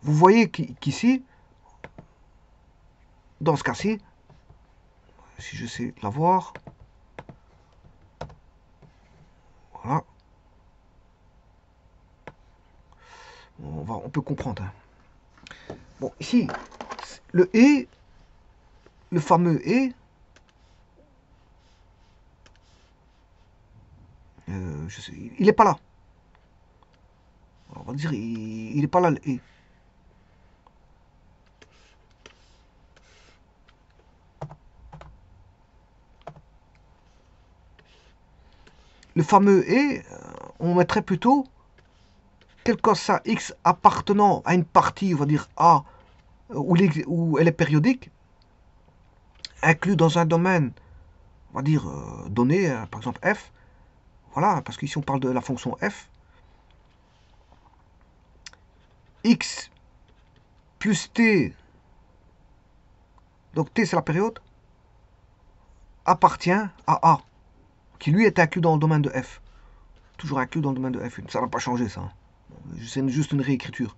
Vous voyez qu'ici, dans ce cas-ci, si j'essaie de la voir, voilà, on peut comprendre. Hein. Bon, ici, le « et », le fameux « et », il n'est pas là. On va dire, il n'est pas là, le « et ». Le fameux « et », on mettrait plutôt quel que soit x appartenant à une partie, on va dire A, où elle est périodique, inclus dans un domaine, on va dire donné, par exemple f, voilà, parce qu'ici on parle de la fonction f, x plus t, donc t c'est la période, appartient à A, qui lui est inclus dans le domaine de f. Toujours inclus dans le domaine de f. Ça va pas changer ça. C'est juste une réécriture.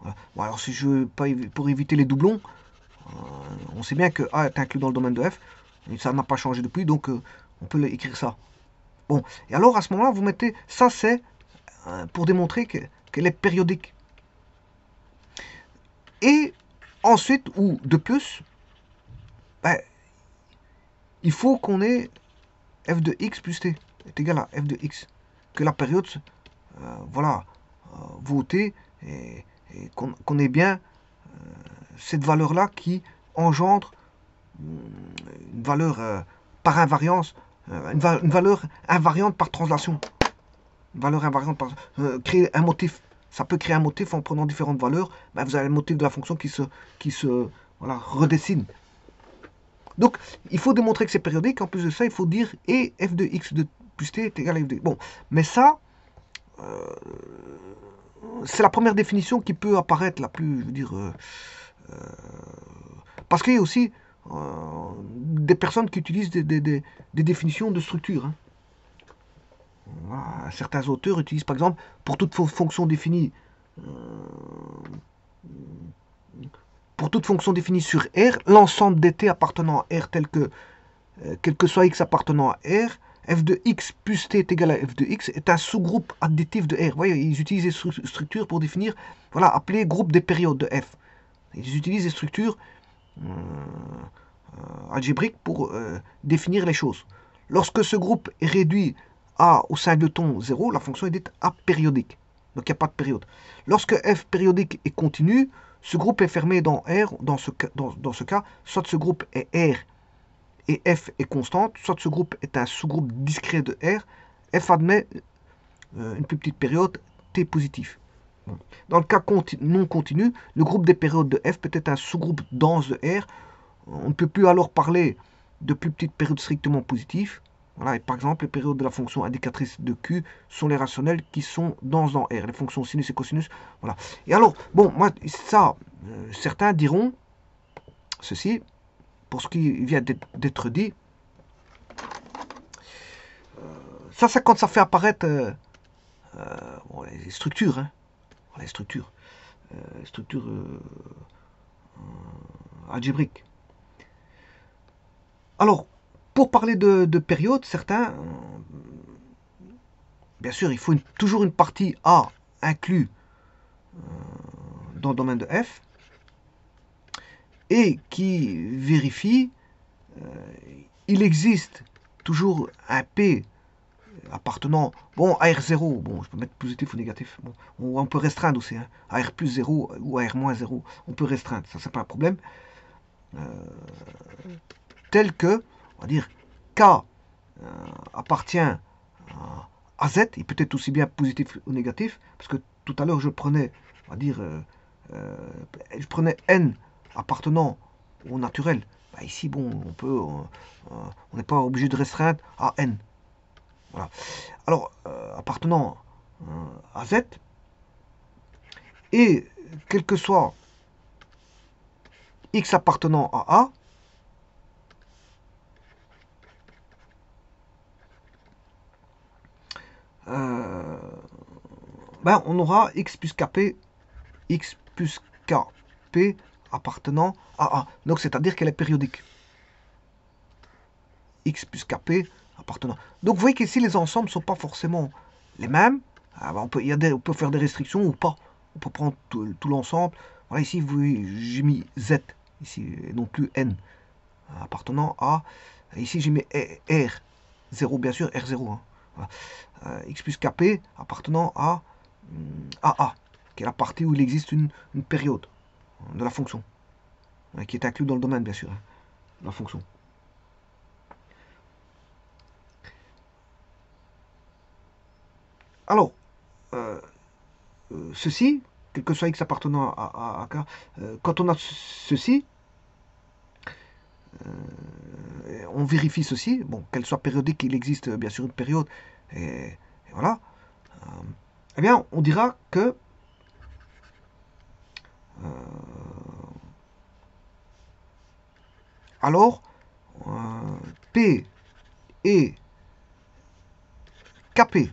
Voilà. Bon, alors si je veux pas, pour éviter les doublons, on sait bien que A est inclus dans le domaine de f. Et ça n'a pas changé depuis, donc on peut écrire ça. Bon, et alors à ce moment-là, vous mettez, ça c'est pour démontrer qu'elle est périodique. Et ensuite, ou de plus, ben, il faut qu'on ait f de x plus t est égal à f de x. Que la période, voilà, votée, et qu'on ait bien cette valeur-là qui engendre une valeur par invariance, une valeur invariante par translation. Une valeur invariante par... créer un motif. Ça peut créer un motif en prenant différentes valeurs. Ben, vous avez le motif de la fonction qui se voilà, redessine. Donc, il faut démontrer que c'est périodique. En plus de ça, il faut dire et f de x de plus t est égal à f de x. Bon, mais ça, c'est la première définition qui peut apparaître la plus, je veux dire... parce qu'il y a aussi des personnes qui utilisent des définitions de structure. Hein. Voilà, certains auteurs utilisent par exemple, pour toute fonction définie, sur R, l'ensemble des t appartenant à R tel que, quel que soit x appartenant à R, f de x plus t est égal à f de x est un sous-groupe additif de R. Vous voyez, ils utilisent des structures pour définir, voilà, appelé groupe des périodes de f. Ils utilisent des structures algébriques pour définir les choses. Lorsque ce groupe est réduit au singleton 0, la fonction est dite apériodique. Donc il n'y a pas de période. Lorsque f périodique est continu, ce groupe est fermé dans R. Dans ce cas, soit ce groupe est R et f est constante, soit ce groupe est un sous-groupe discret de R. F admet une plus petite période t positif. Dans le cas non continu, le groupe des périodes de f peut être un sous-groupe dense de R. On ne peut plus alors parler de plus petites périodes strictement positives. Voilà, et par exemple, les périodes de la fonction indicatrice de Q sont les rationnels qui sont denses dans R. Les fonctions sinus et cosinus, voilà. Et alors, bon, moi, ça, certains diront ceci, pour ce qui vient d'être dit. Ça, c'est quand ça fait apparaître bon, les structures, hein. Les structures algébriques. Alors, pour parler de période, certains, bien sûr, il faut toujours une partie A inclue dans le domaine de F et qui vérifie il existe toujours un P appartenant, bon, à R0, bon, je peux mettre positif ou négatif, bon, on peut restreindre aussi, hein, à R plus 0 ou à R moins 0, on peut restreindre, ça c'est pas un problème, tel que, on va dire, K appartient à Z, il peut être aussi bien positif ou négatif, parce que tout à l'heure je prenais, on va dire, je prenais N appartenant au naturel. Bah ici, bon, on n'est pas obligé de restreindre à N. Voilà. Alors, appartenant à Z, et quel que soit X appartenant à A, ben, on aura X plus KP, X plus KP appartenant à A. Donc, c'est-à-dire qu'elle est périodique. X plus KP appartenant. Donc, vous voyez qu'ici, les ensembles ne sont pas forcément les mêmes. Ah, ben, on peut faire des restrictions ou pas. On peut prendre tout l'ensemble. Voilà, ici, j'ai mis Z, ici, et non plus N, appartenant à. Ici, j'ai mis R0, bien sûr, R0. Hein. Voilà. X plus KP appartenant à AA, qui est la partie où il existe une période de la fonction, qui est inclus dans le domaine, bien sûr, hein, de la fonction. Alors, ceci, quel que soit X appartenant à K, quand on a ceci, on vérifie ceci, bon, qu'elle soit périodique, il existe bien sûr une période, et voilà, eh bien, on dira que alors, P et KP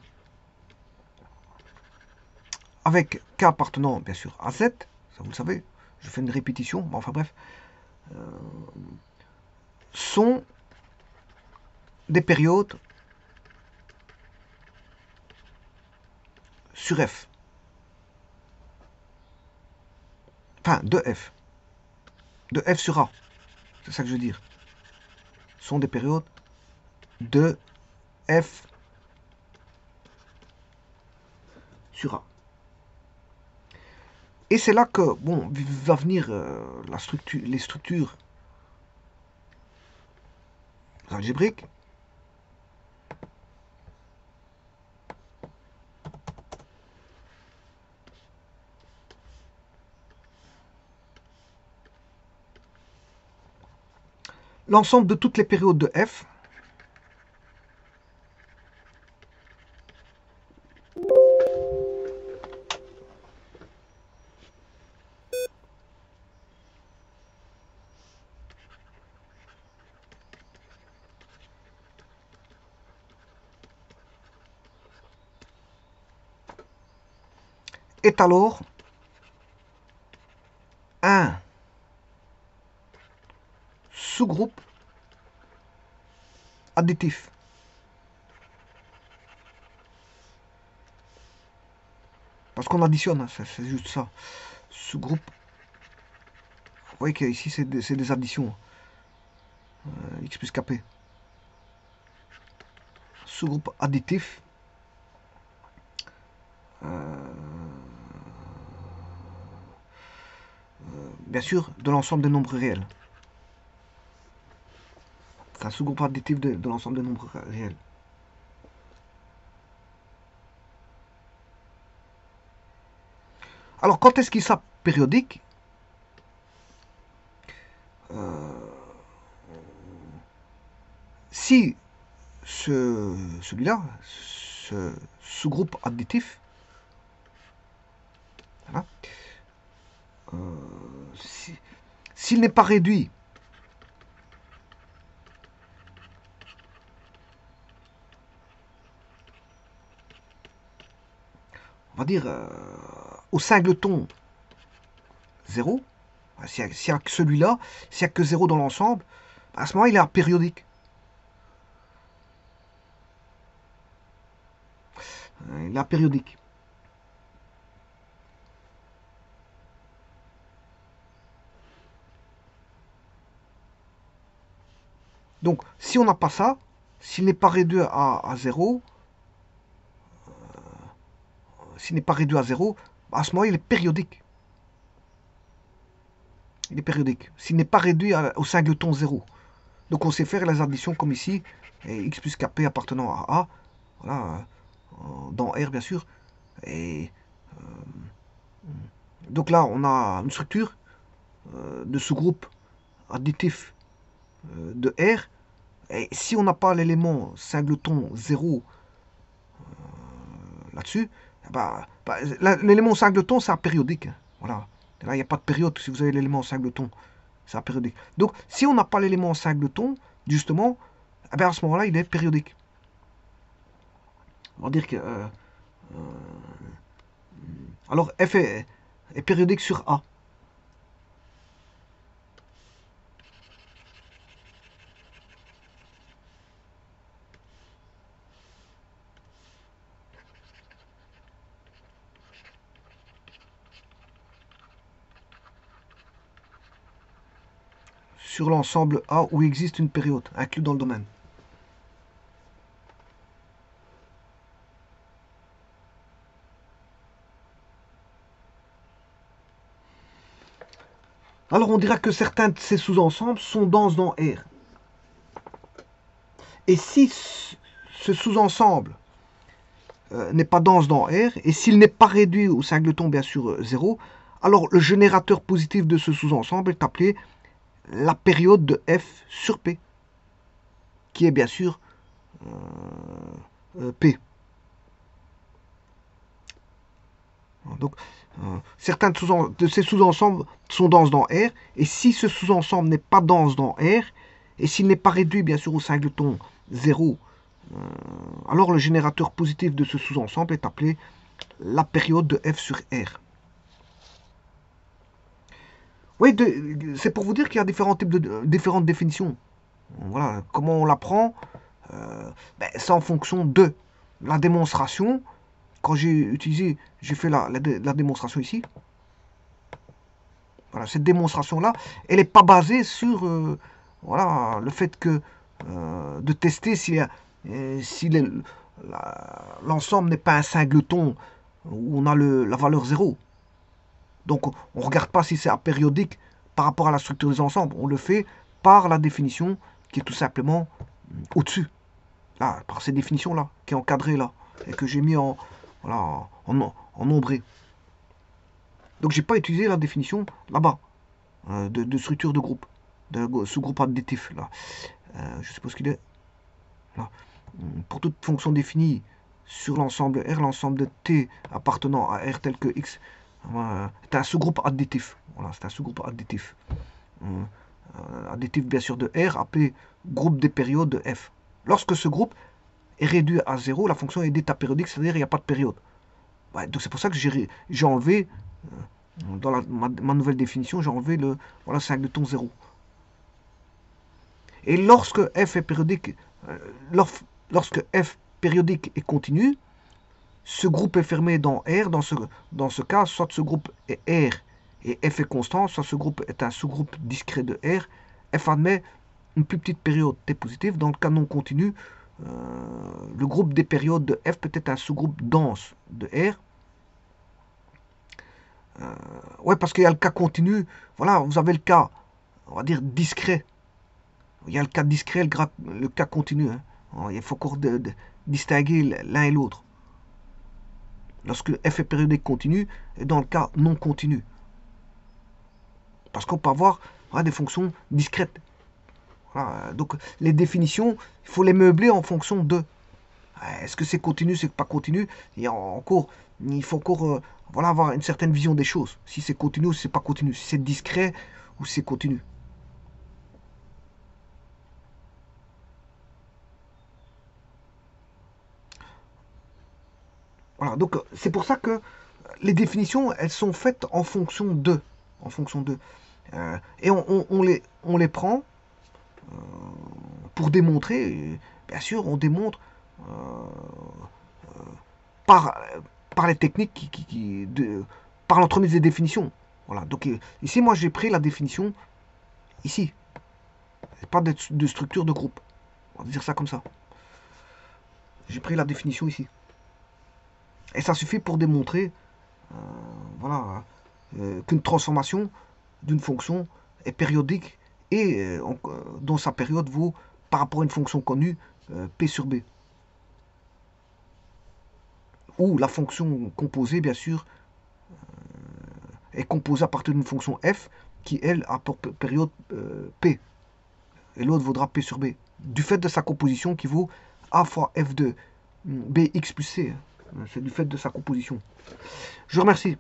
avec K appartenant bien sûr à Z, ça vous le savez, je fais une répétition, bon, enfin bref, sont des périodes sur F. Enfin, de F. De F sur A. C'est ça que je veux dire. Ce sont des périodes de F sur A. Et c'est là que, bon, va venir les structures algébriques. L'ensemble de toutes les périodes de F est alors un sous-groupe additif. Parce qu'on additionne, hein, c'est juste ça. Sous-groupe. Vous voyez qu'ici, c'est des additions. X plus KP. Sous-groupe additif. Bien sûr, de l'ensemble des nombres réels. C'est un sous-groupe additif de l'ensemble des nombres réels. Alors, quand est-ce qu'il sera périodique? Si celui-là, ce sous-groupe additif, voilà, s'il n'est pas réduit on va dire au singleton 0, s'il n'y a que celui-là, s'il n'y a que 0 dans l'ensemble, à ce moment-là, il est apériodique. Il est apériodique. Donc, si on n'a pas ça, s'il n'est pas réduit à 0, s'il n'est pas réduit à 0, à ce moment-là, il est périodique. Il est périodique. S'il n'est pas réduit au singleton 0. Donc, on sait faire les additions comme ici, et x plus kp appartenant à A, voilà, dans R, bien sûr. Et donc là, on a une structure de sous-groupe additif de R. Et si on n'a pas l'élément singleton 0 là-dessus, bah, l'élément singleton, c'est apériodique. Voilà. Là, il n'y a pas de période si vous avez l'élément singleton. C'est apériodique. Donc, si on n'a pas l'élément singleton, justement, eh bien, à ce moment-là, il est périodique. On va dire que... alors, F est périodique sur A. Sur l'ensemble A où existe une période inclus dans le domaine. Alors on dira que certains de ces sous-ensembles sont denses dans R. Et si ce sous-ensemble n'est pas dense dans R, et s'il n'est pas réduit au singleton bien sûr 0, alors le générateur positif de ce sous-ensemble est appelé la période de F sur P, qui est bien sûr P. Donc, certains de ces sous-ensembles sont denses dans R, et si ce sous-ensemble n'est pas dense dans R, et s'il n'est pas réduit bien sûr au singleton 0, alors le générateur positif de ce sous-ensemble est appelé la période de F sur R. Oui, c'est pour vous dire qu'il y a différentes définitions. Voilà, comment on l'apprend, c'est en fonction de la démonstration quand j'ai fait la démonstration ici. Voilà, cette démonstration-là, elle n'est pas basée sur voilà, le fait que de tester si l'ensemble n'est pas un singleton où on a la valeur 0. Donc on ne regarde pas si c'est apériodique par rapport à la structure des ensembles. On le fait par la définition qui est tout simplement au-dessus. Là, par cette définition-là, qui est encadrée là, et que j'ai mis voilà, en nombré. Donc j'ai pas utilisé la définition là-bas, de structure de groupe, de sous-groupe additif. Là. Je suppose qu'il est là. Pour toute fonction définie sur l'ensemble R, l'ensemble de T appartenant à R tel que X, c'est un sous-groupe additif. Voilà, c'est un sous-groupe additif. Additif bien sûr de R, appelé groupe des périodes de F. Lorsque ce groupe est réduit à 0, la fonction est dite apériodique, c'est-à-dire il n'y a pas de période. Ouais, donc c'est pour ça que j'ai enlevé, dans ma nouvelle définition, j'ai enlevé le singleton 0. Et lorsque F est périodique, lorsque F périodique et continu, ce groupe est fermé dans R, dans ce cas, soit ce groupe est R et F est constant, soit ce groupe est un sous-groupe discret de R, F admet une plus petite période T positive. Dans le cas non continu, le groupe des périodes de F peut être un sous-groupe dense de R. Ouais, parce qu'il y a le cas continu, voilà, vous avez le cas, on va dire, discret. Il y a le cas discret, le cas continu. Hein. Il faut encore distinguer l'un et l'autre. Lorsque F est périodique continu, et dans le cas non continu. Parce qu'on peut avoir des fonctions discrètes. Voilà, donc les définitions, il faut les meubler en fonction de. Est-ce que c'est continu, c'est pas continu? Il faut encore voilà, avoir une certaine vision des choses. Si c'est continu ou si c'est pas continu. Si c'est discret ou si c'est continu. Voilà, donc c'est pour ça que les définitions, elles sont faites en fonction de. En fonction de. Et on les prend pour démontrer. Bien sûr, on démontre par les techniques par l'entremise des définitions. Voilà, donc ici, moi, j'ai pris la définition ici. Pas de structure de groupe. On va dire ça comme ça. J'ai pris la définition ici. Et ça suffit pour démontrer voilà, qu'une transformation d'une fonction est périodique et dont sa période vaut par rapport à une fonction connue P sur B. Ou la fonction composée, bien sûr, est composée à partir d'une fonction f qui, elle, a pour période P. Et l'autre vaudra P sur B. Du fait de sa composition qui vaut A fois f de Bx plus C. C'est du fait de sa composition. Je vous remercie.